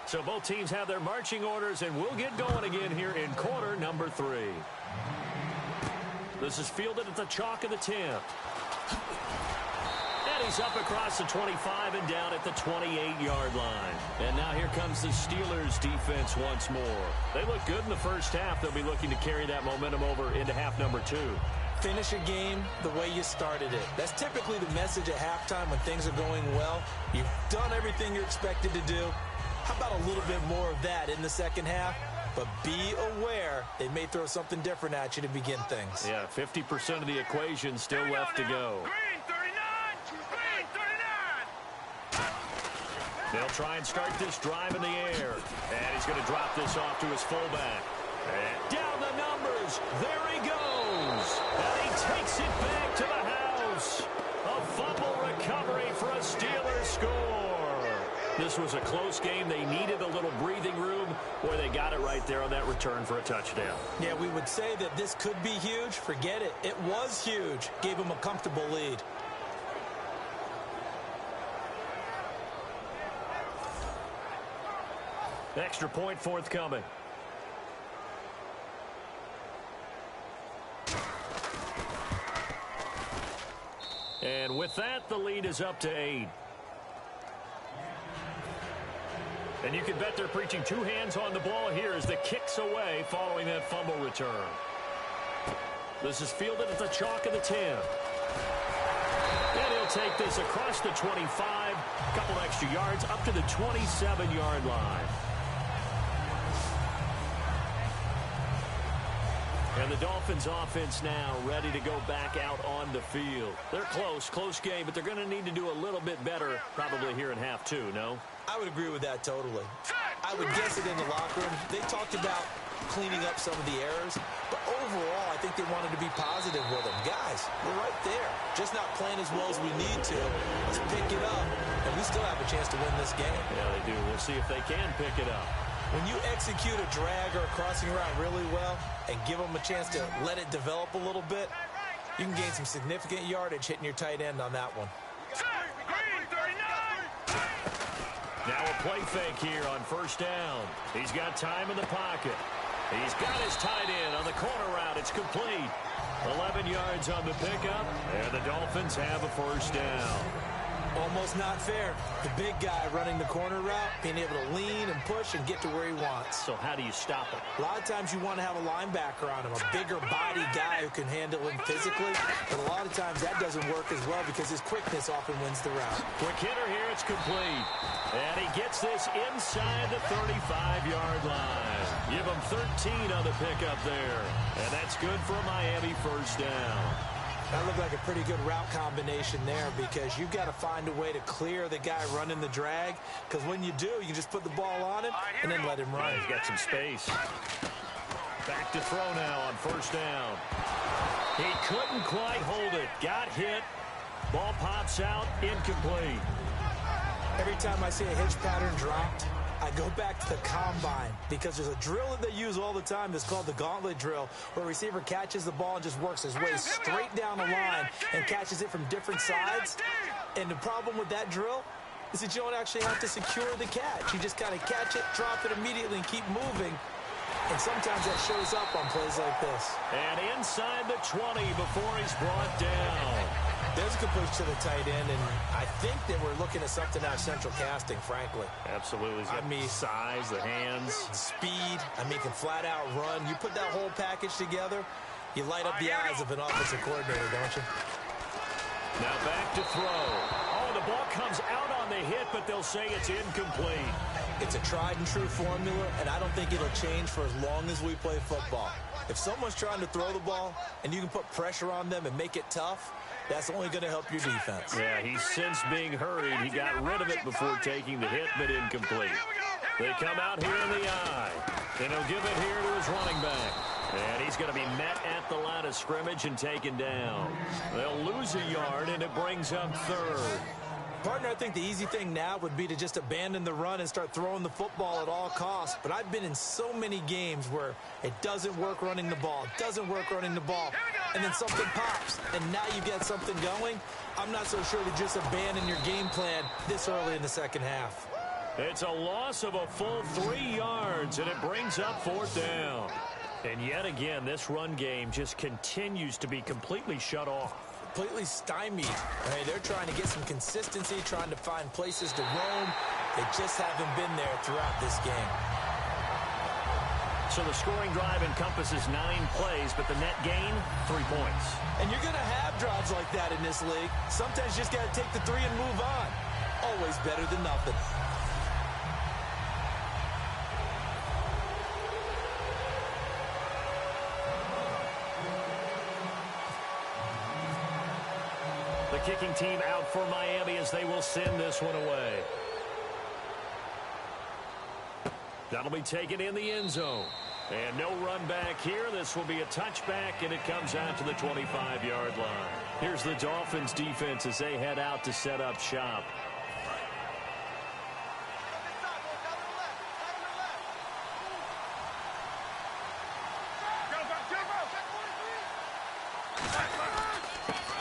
So both teams have their marching orders, and we'll get going again here in quarter number 3. This is fielded at the chalk of the 10. And he's up across the 25 and down at the 28-yard line. And now here comes the Steelers defense once more. They look good in the first half. They'll be looking to carry that momentum over into half number 2. Finish a game the way you started it. That's typically the message at halftime when things are going well. You've done everything you're expected to do. How about a little bit more of that in the second half? But be aware they may throw something different at you to begin things. Yeah, 50% of the equation still left to go. Green 39, green 39. They'll try and start this drive in the air. And he's going to drop this off to his fullback. And down the numbers. There he goes. And he takes it back to the house. A fumble recovery for a Steelers score. This was a close game. They needed a little breathing room. Boy, they got it right there on that return for a touchdown. Yeah, we would say that this could be huge. Forget it. It was huge. Gave them a comfortable lead. Extra point forthcoming. And with that, the lead is up to 8. And you can bet they're preaching 2 hands on the ball here as the kick's away following that fumble return. This is fielded at the chalk of the 10. And he'll take this across the 25, a couple extra yards up to the 27-yard line. And the Dolphins offense now ready to go back out on the field. They're close game, but they're going to need to do a little bit better probably here in half 2, no? I would agree with that totally. I would guess it in the locker room. They talked about cleaning up some of the errors, but overall, I think they wanted to be positive with them. Guys, we're right there. Just not playing as well as we need to. Let's pick it up, and we still have a chance to win this game. Yeah, they do. We'll see if they can pick it up. When you execute a drag or a crossing route really well and give them a chance to let it develop a little bit, you can gain some significant yardage hitting your tight end on that one. Green 39. Now a play fake here on first down. He's got time in the pocket. He's got his tight end on the corner route. It's complete. 11 yards on the pickup, and the Dolphins have a first down. Almost not fair. The big guy running the corner route, being able to lean and push and get to where he wants. So how do you stop him? A lot of times you want to have a linebacker on him, a bigger body guy who can handle him physically. But a lot of times that doesn't work as well because his quickness often wins the route. Quick hitter here, it's complete. And he gets this inside the 35-yard line. Give him 13 on the pickup there. And that's good for a Miami first down. That looked like a pretty good route combination there because you've got to find a way to clear the guy running the drag, because when you do, you just put the ball on him and then let him run. Yeah, he's got some space. Back to throw now on first down. He couldn't quite hold it. Got hit. Ball pops out. Incomplete. Every time I see a hitch pattern dropped, I go back to the combine because there's a drill that they use all the time that's called the gauntlet drill, where a receiver catches the ball and just works his way straight down the line and catches it from different sides. And the problem with that drill is that you don't actually have to secure the catch. You just kind of catch it, drop it immediately, and keep moving. And sometimes that shows up on plays like this. And inside the 20 before he's brought down. There's a good push to the tight end, and I think that we're looking at something out of central casting, frankly. Absolutely. He's got size, the hands. Speed. I mean, can flat out run. You put that whole package together, you light up the eyes of an offensive coordinator, don't you? Now back to throw. Oh, the ball comes out on the hit, but they'll say it's incomplete. It's a tried-and-true formula, and I don't think it'll change for as long as we play football. If someone's trying to throw the ball and you can put pressure on them and make it tough, that's only going to help your defense. Yeah, he's since being hurried. He got rid of it before taking the hit, but incomplete. They come out here in the eye, and he'll give it here to his running back. And he's going to be met at the line of scrimmage and taken down. They'll lose a yard, and it brings up third. Partner, I think the easy thing now would be to just abandon the run and start throwing the football at all costs. But I've been in so many games where it doesn't work running the ball, and then something pops, and now you get something going. I'm not so sure to just abandon your game plan this early in the second half. It's a loss of a full 3 yards, and it brings up 4th down. And yet again, this run game just continues to be completely shut off. Completely stymied. They're trying to get some consistency, trying to find places to roam. They just haven't been there throughout this game. So the scoring drive encompasses 9 plays, but the net gain, 3 points. And you're going to have drives like that in this league. Sometimes you just got to take the 3 and move on. Always better than nothing. The kicking team out for Miami as they will send this one away. That'll be taken in the end zone. And no run back here. This will be a touchback, and it comes out to the 25-yard line. Here's the Dolphins defense as they head out to set up shop.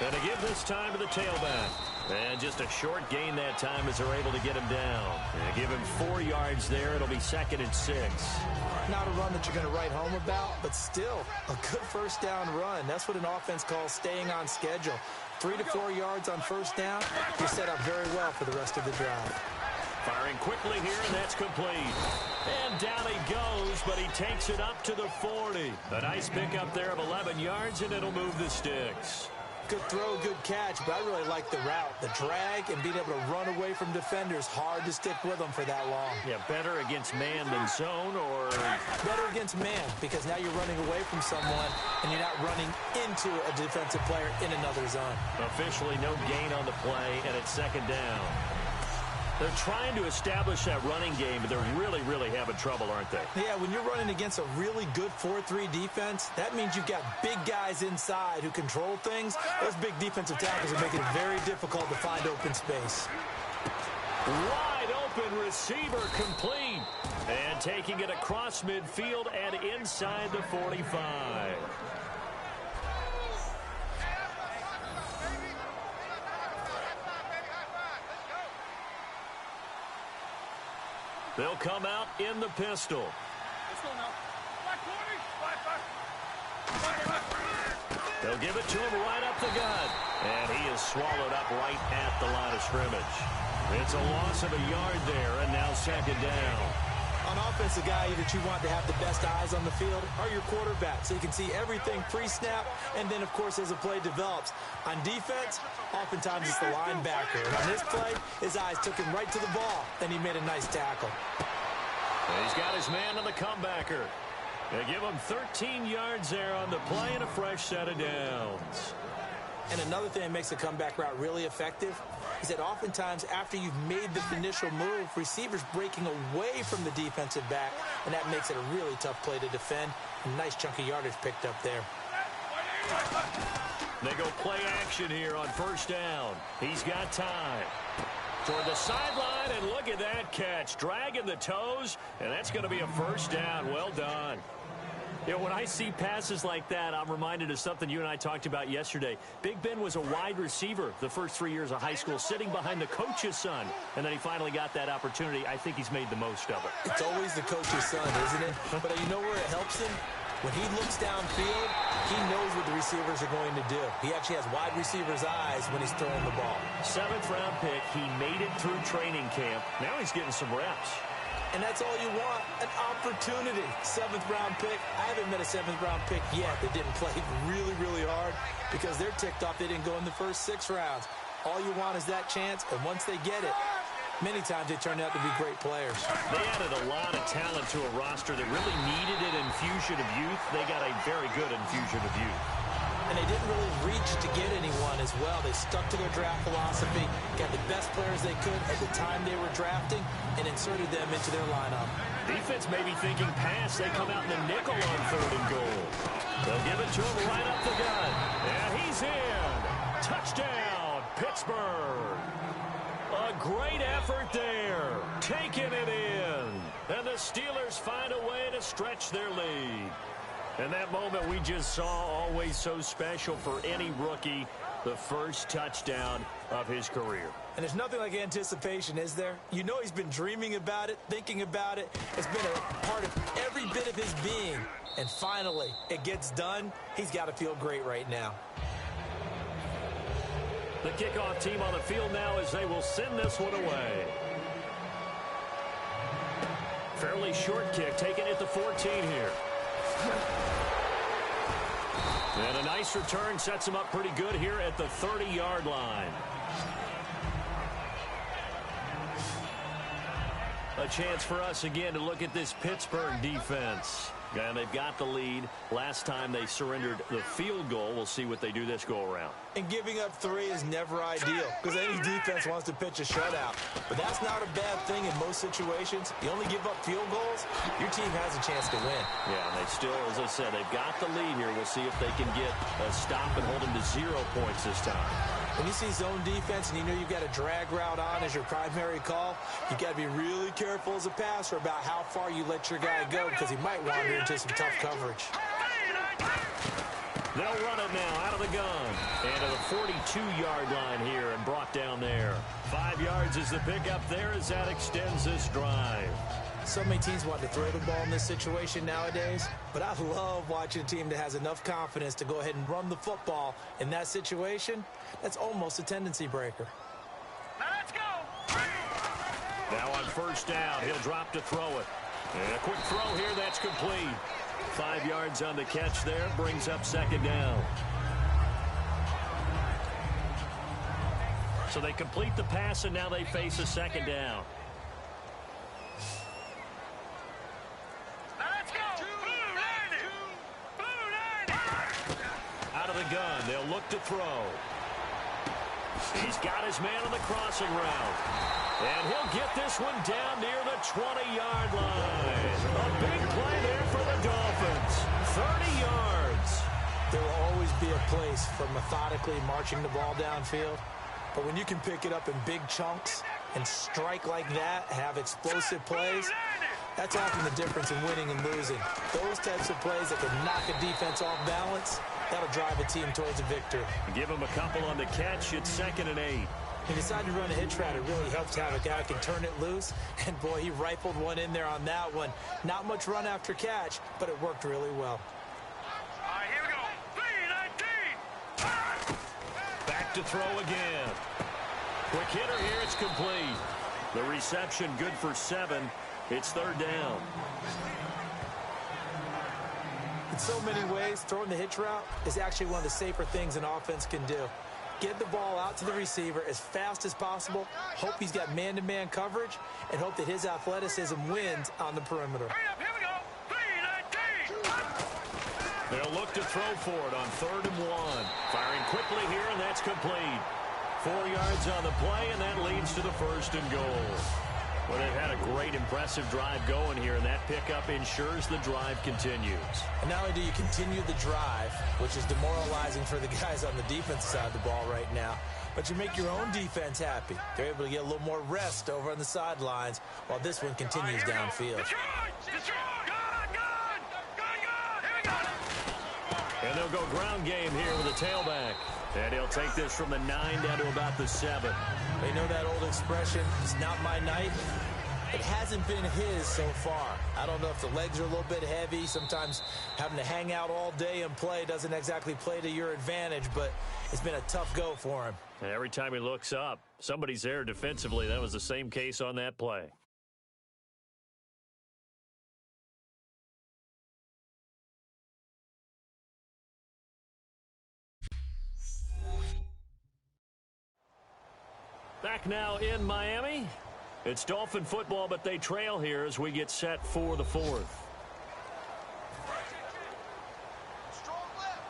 And to give this time to the tailback. And just a short gain that time as they're able to get him down. And give him 4 yards there. It'll be 2nd and 6. Not a run that you're going to write home about, but still a good first down run. That's what an offense calls staying on schedule. 3 to 4 yards on first down. You're set up very well for the rest of the drive. Firing quickly here, and that's complete. And down he goes, but he takes it up to the 40. A nice pickup there of 11 yards, and it'll move the sticks. Good throw, good catch, but I really like the route. The drag and being able to run away from defenders. Hard to stick with them for that long. Yeah, better against man than zone, or? Better against man, because now you're running away from someone, and you're not running into a defensive player in another zone. Officially no gain on the play, and it's 2nd down. They're trying to establish that running game, but they're really having trouble, aren't they? Yeah, when you're running against a really good 4-3 defense, that means you've got big guys inside who control things. Those big defensive tackles are making it very difficult to find open space. Wide open receiver complete. And taking it across midfield and inside the 45. They'll come out in the pistol. They'll give it to him right up the gut. And he is swallowed up right at the line of scrimmage. It's a loss of a yard there, and now 2nd down. On offense, the guy that you want to have the best eyes on the field are your quarterbacks, so you can see everything pre-snap, and then, of course, as the play develops. On defense, oftentimes it's the linebacker. And on this play, his eyes took him right to the ball, and he made a nice tackle. And he's got his man on the comebacker. They give him 13 yards there on the play and a fresh set of downs. And another thing that makes the comeback route really effective is that oftentimes after you've made the initial move, receivers breaking away from the defensive back, and that makes it a really tough play to defend. A nice chunk of yardage picked up there. They go play action here on 1st down. He's got time. Toward the sideline, and look at that catch. Dragging the toes, and that's going to be a 1st down. Well done. You know, when I see passes like that, I'm reminded of something you and I talked about yesterday. Big Ben was a wide receiver the first 3 years of high school, sitting behind the coach's son. And then he finally got that opportunity. I think he's made the most of it. It's always the coach's son, isn't it? But you know where it helps him? When he looks downfield, he knows what the receivers are going to do. He actually has wide receivers' eyes when he's throwing the ball. 7th-round pick. He made it through training camp. Now he's getting some reps. And that's all you want, an opportunity. 7th-round pick. I haven't met a 7th-round pick yet that didn't play really hard because they're ticked off they didn't go in the first 6 rounds. All you want is that chance, and once they get it, many times they turn out to be great players. They added a lot of talent to a roster that really needed an infusion of youth. They got a very good infusion of youth. And they didn't really reach to get anyone as well. They stuck to their draft philosophy, got the best players they could at the time they were drafting, and inserted them into their lineup. Defense may be thinking pass. They come out in the nickel on 3rd and goal. They'll give it to him right up the gut. And he's in. Touchdown, Pittsburgh. A A great effort there. Taking it in. And the Steelers find a way to stretch their lead. And that moment we just saw, always so special for any rookie, the first touchdown of his career. And there's nothing like anticipation, is there? You know he's been dreaming about it, thinking about it. It's been a part of every bit of his being. And finally, it gets done. He's got to feel great right now. The kickoff team on the field now as they will send this one away. Fairly short kick, taken at the 14 here. And a nice return sets him up pretty good here at the 30-yard line. A chance for us again to look at this Pittsburgh defense. And they've got the lead. Last time they surrendered the field goal. We'll see what they do this go around. And giving up 3 is never ideal because any defense wants to pitch a shutout. But that's not a bad thing in most situations. You only give up field goals, your team has a chance to win. Yeah, and they still, as I said, they've got the lead here. We'll see if they can get a stop and hold them to 0 points this time. When you see zone defense and you know you've got a drag route on as your primary call, you've got to be really careful as a passer about how far you let your guy go because he might wander into some tough coverage. They'll run it now out of the gun. And to the 42-yard line here and brought down there. 5 yards is the pickup there as that extends this drive. So many teams want to throw the ball in this situation nowadays, but I love watching a team that has enough confidence to go ahead and run the football in that situation. That's almost a tendency breaker. Let's go. Now on first down, he'll drop to throw it. And a quick throw here, that's complete. 5 yards on the catch there, brings up second down. So they complete the pass, and now they face a second down. Let's go. Blue line. Out of the gun, they'll look to throw. He's got his man on the crossing route. And he'll get this one down near the 20-yard line. A big play there for the Dolphins. 30 yards. There will always be a place for methodically marching the ball downfield. But when you can pick it up in big chunks and strike like that, have explosive plays, that's often the difference in winning and losing. Those types of plays that can knock a defense off balance, that'll drive a team towards a victory. Give him a couple on the catch. It's 2nd and 8. He decided to run a hitch route. It really helps to have a guy who can turn it loose. And, boy, he rifled one in there on that one. Not much run after catch, but it worked really well. All right, here we go. 3-19. Back to throw again. Quick hitter here. It's complete. The reception good for 7. It's 3rd down. In so many ways, throwing the hitch route is actually one of the safer things an offense can do. Get the ball out to the receiver as fast as possible, hope he's got man-to-man coverage, and hope that his athleticism wins on the perimeter. Hurry up, here we go. 3-19. They'll look to throw for it on 3rd and 1. Firing quickly here, and that's complete. 4 yards on the play, and that leads to the 1st and goal. Well, they've had a great, impressive drive going here, and that pickup ensures the drive continues. And not only do you continue the drive, which is demoralizing for the guys on the defensive side of the ball right now, but you make your own defense happy. They're able to get a little more rest over on the sidelines while this one continues downfield. Detroit. Gun. Here we go. And they'll go ground game here with a tailback. And he'll take this from the 9 down to about the 7. They know that old expression, it's not my night. It hasn't been his so far. I don't know if the legs are a little bit heavy. Sometimes having to hang out all day and play doesn't exactly play to your advantage, but it's been a tough go for him. And every time he looks up, somebody's there defensively. That was the same case on that play. Back now in Miami. It's Dolphin football, but they trail here as we get set for the 4th. Strong left.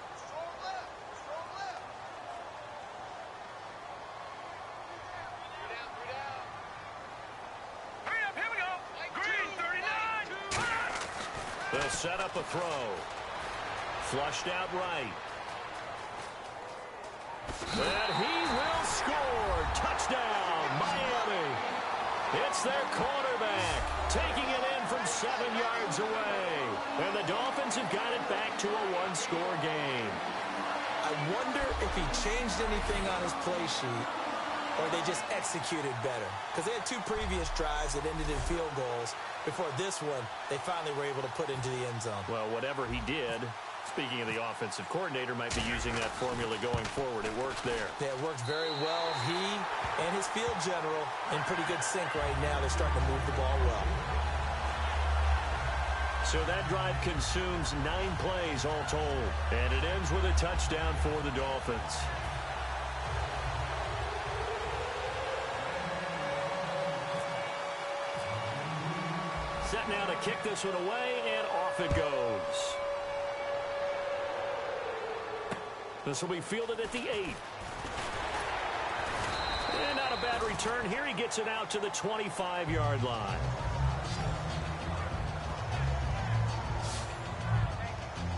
Hurry up, here we go. Green, 39. They'll set up a throw. Flushed out right. And he will score. Touchdown, Miami. It's their quarterback taking it in from 7 yards away. And the Dolphins have got it back to a one-score game. I wonder if he changed anything on his play sheet or they just executed better. Because they had 2 previous drives that ended in field goals. Before this one, they finally were able to put into the end zone. Well, whatever he did, speaking of the offensive coordinator, might be using that formula going forward. It worked there. Yeah, it worked very well. He and his field general in pretty good sync right now. They're starting to move the ball well. So that drive consumes 9 plays all told. And it ends with a touchdown for the Dolphins. Set now to kick this one away, and off it goes. This will be fielded at the 8. And not a bad return here. He gets it out to the 25-yard line.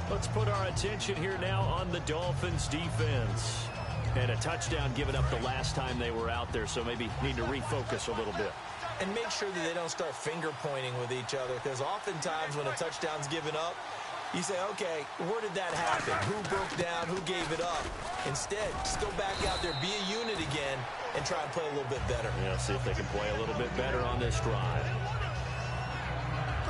Let's put our attention here now on the Dolphins defense. And a touchdown given up the last time they were out there, so maybe need to refocus a little bit. And make sure that they don't start finger-pointing with each other, because oftentimes when a touchdown's given up, you say, okay, where did that happen? Who broke down? Who gave it up? Instead, just go back out there, be a unit again, and try and play a little bit better. Yeah, see if they can play a little bit better on this drive.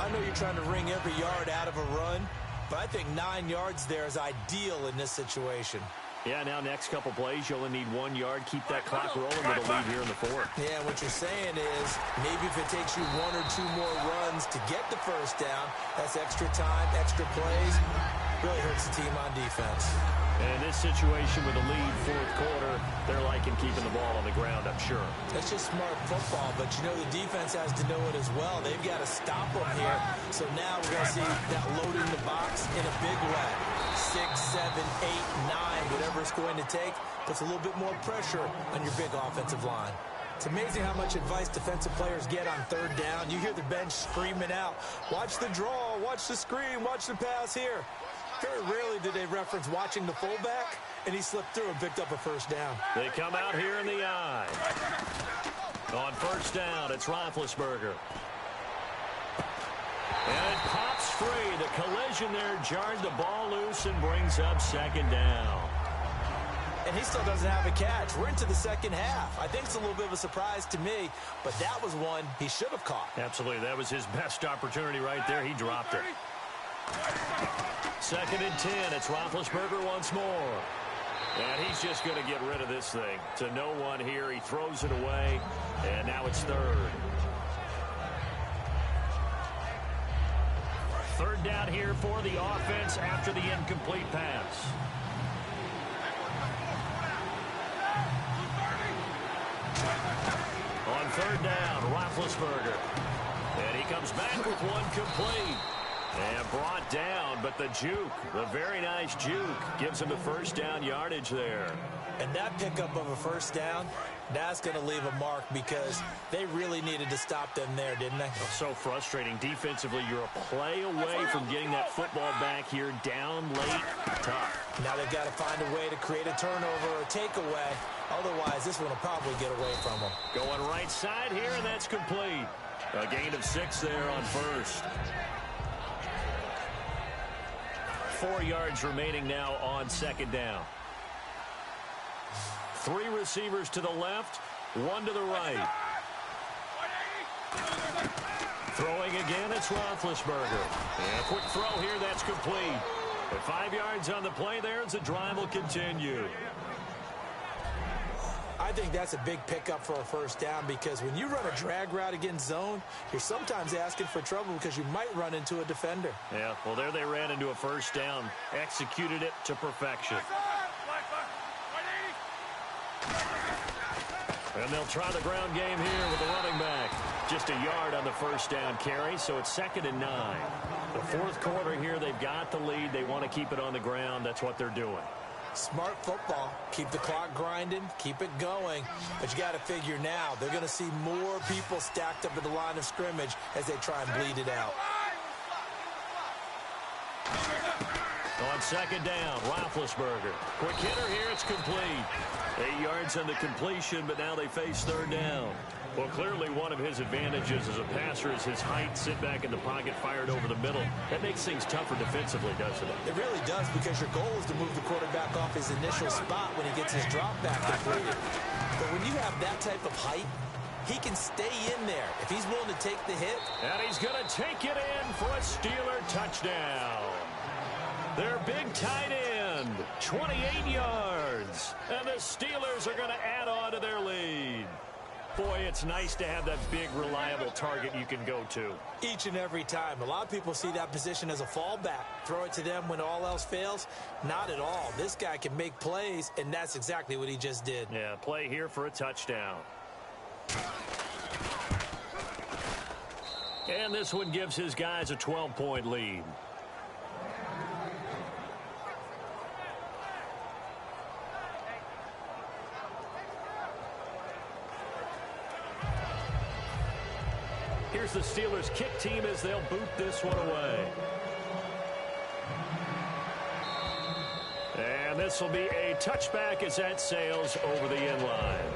I know you're trying to wring every yard out of a run, but I think 9 yards there is ideal in this situation. Yeah, now next couple plays, you only need 1 yard. Keep that clock rolling with a lead here in the 4th. Yeah, what you're saying is maybe if it takes you 1 or 2 more runs to get the first down, that's extra time, extra plays. Really hurts the team on defense. And in this situation with a lead 4th quarter, they're liking keeping the ball on the ground, I'm sure. That's just smart football, but you know the defense has to know it as well. They've got to stop them here. So now we're going to see that load in the box in a big way. 6, 7, 8, 9, whatever it's going to take, puts a little bit more pressure on your big offensive line. It's amazing how much advice defensive players get on 3rd down. You hear the bench screaming out, watch the draw, watch the screen, watch the pass here. Very rarely do they reference watching the fullback, and he slipped through and picked up a first down. They come out here in the eye. On 1st down, it's Roethlisberger. And it pops free. The collision there jarred the ball loose and brings up 2nd down. And he still doesn't have a catch. We're into the 2nd half. I think it's a little bit of a surprise to me, but that was one he should have caught. Absolutely. That was his best opportunity right there. He dropped it. 2nd and 10. It's Roethlisberger once more. And he's just going to get rid of this thing. To no one here. He throws it away. And now it's 3rd. 3rd down here for the offense after the incomplete pass. On 3rd down, Roethlisberger. And he comes back with one complete. And brought down, but the juke, the very nice juke, gives him the 1st down yardage there. And that pickup of a 1st down, that's going to leave a mark because they really needed to stop them there, didn't they? Oh, so frustrating. Defensively, you're a play away from getting that football back here, down late, tough. Now they've got to find a way to create a turnover or a takeaway. Otherwise, this one will probably get away from them. Going right side here, and that's complete. A gain of 6 there on 1st. 4 yards remaining now on 2nd down. 3 receivers to the left, 1 to the right. Throwing again, it's Roethlisberger. And a quick throw here, that's complete. At 5 yards on the play there, as the drive will continue. I think that's a big pickup for a 1st down because when you run a drag route against zone, you're sometimes asking for trouble because you might run into a defender. Yeah, well, there they ran into a 1st down, executed it to perfection. And they'll try the ground game here with the running back. Just a yard on the 1st down carry, so it's 2nd and 9. The 4th quarter here, they've got the lead. They want to keep it on the ground. That's what they're doing. Smart football. Keep the clock grinding. Keep it going. But you got to figure now, they're going to see more people stacked up at the line of scrimmage as they try and bleed it out. On on second down. Roethlisberger. Quick hitter here. It's complete. 8 yards on the completion, but now they face third down. Well, clearly one of his advantages as a passer is his height. Sit back in the pocket, fired over the middle. That makes things tougher defensively, doesn't it? It really does, because your goal is to move the quarterback off his initial spot when he gets his drop back completed. But when you have that type of height, he can stay in there if he's willing to take the hit. And he's going to take it in for a Steeler touchdown. Their big tight end, 28 yards. And the Steelers are going to add on to their lead. Boy, it's nice to have that big, reliable target you can go to. Each and every time. A lot of people see that position as a fallback. Throw it to them when all else fails. Not at all. This guy can make plays, and that's exactly what he just did. Yeah, play here for a touchdown. And this one gives his guys a 12-point lead. Here's the Steelers' kick team as they'll boot this one away. And this will be a touchback as that sails over the end line.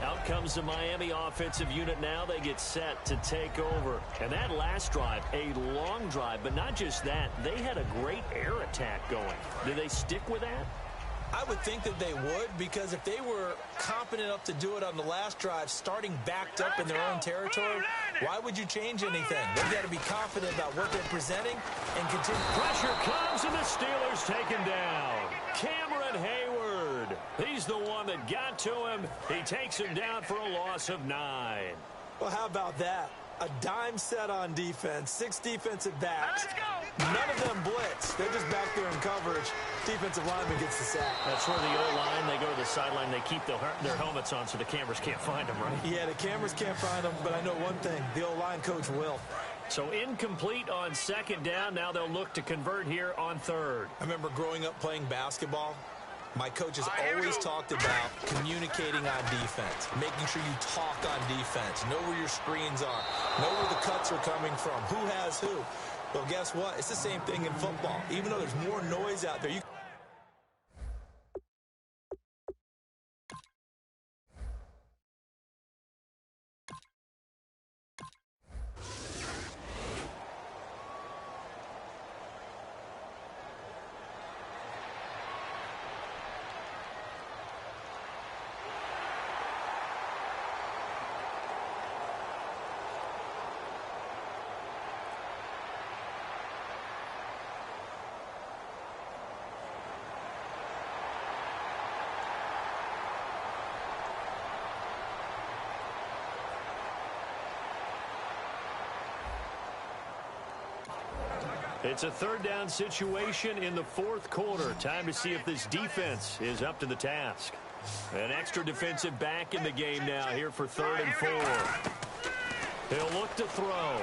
Out comes the Miami offensive unit now. They get set to take over. And that last drive, a long drive, but not just that. They had a great air attack going. Did they stick with that? I would think that they would, because if they were confident enough to do it on the last drive, starting backed up in their own territory, why would you change anything? They've got to be confident about what they're presenting and continue. Pressure comes, and the Steelers take him down. Cameron Hayward. He's the one that got to him. He takes him down for a loss of 9. Well, how about that? A dime set on defense, 6 defensive backs. None of them blitz. They're just back there in coverage. Defensive lineman gets the sack. That's where the O-line, they go to the sideline, they keep their helmets on so the cameras can't find them, right? Yeah, the cameras can't find them, but I know one thing. The O-line coach will. So incomplete on second down. Now they'll look to convert here on third. I remember growing up playing basketball. My coaches always talked about communicating on defense, making sure you talk on defense, know where your screens are, know where the cuts are coming from, who has who. Well, guess what? It's the same thing in football. Even though there's more noise out there, It's a third down situation in the fourth quarter. Time to see if this defense is up to the task. An extra defensive back in the game now here for 3rd and 4. He'll look to throw.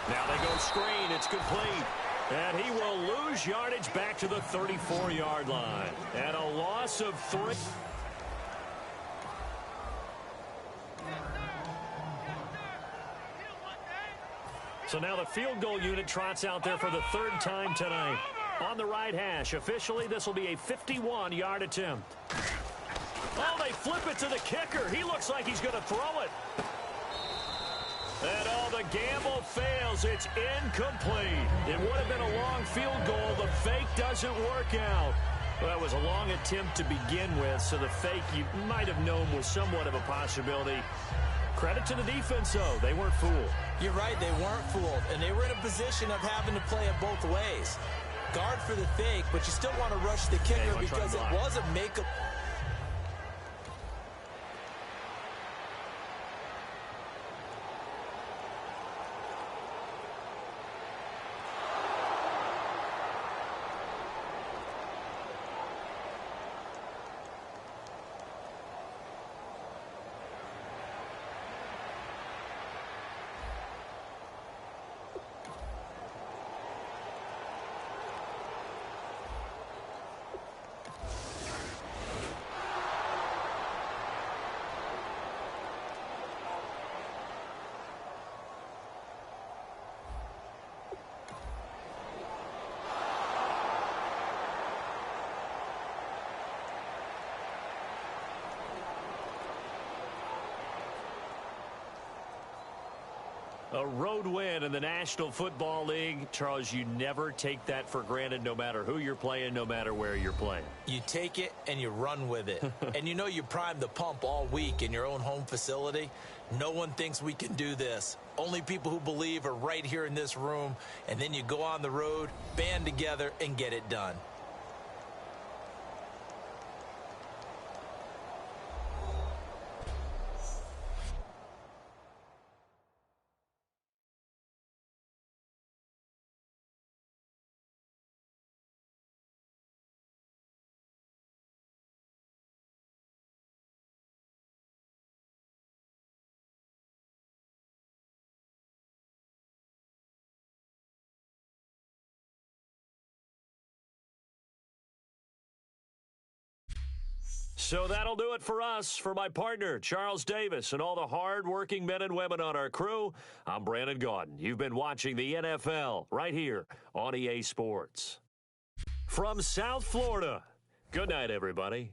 Now they go screen. It's complete. And he will lose yardage back to the 34-yard line. And a loss of 3. So now the field goal unit trots out there for the 3rd time tonight. On the right hash, officially, this will be a 51-yard attempt. Oh, they flip it to the kicker. He looks like he's going to throw it. And the gamble fails. It's incomplete. It would have been a long field goal. The fake doesn't work out. Well, that was a long attempt to begin with, so the fake you might have known was somewhat of a possibility. Credit to the defense, though. They weren't fooled. You're right, they weren't fooled, and they were in a position of having to play it both ways. Guard for the fake, but you still want to rush the kicker because it was a make-up. A road win in the National Football League. Charles, you never take that for granted, no matter who you're playing, no matter where you're playing. You take it and you run with it. And you know you primed the pump all week in your own home facility. No one thinks we can do this. Only people who believe are right here in this room. And then you go on the road, band together, and get it done. So that'll do it for us. For my partner, Charles Davis, and all the hard-working men and women on our crew, I'm Brandon Gaudin. You've been watching the NFL right here on EA Sports. From South Florida, good night, everybody.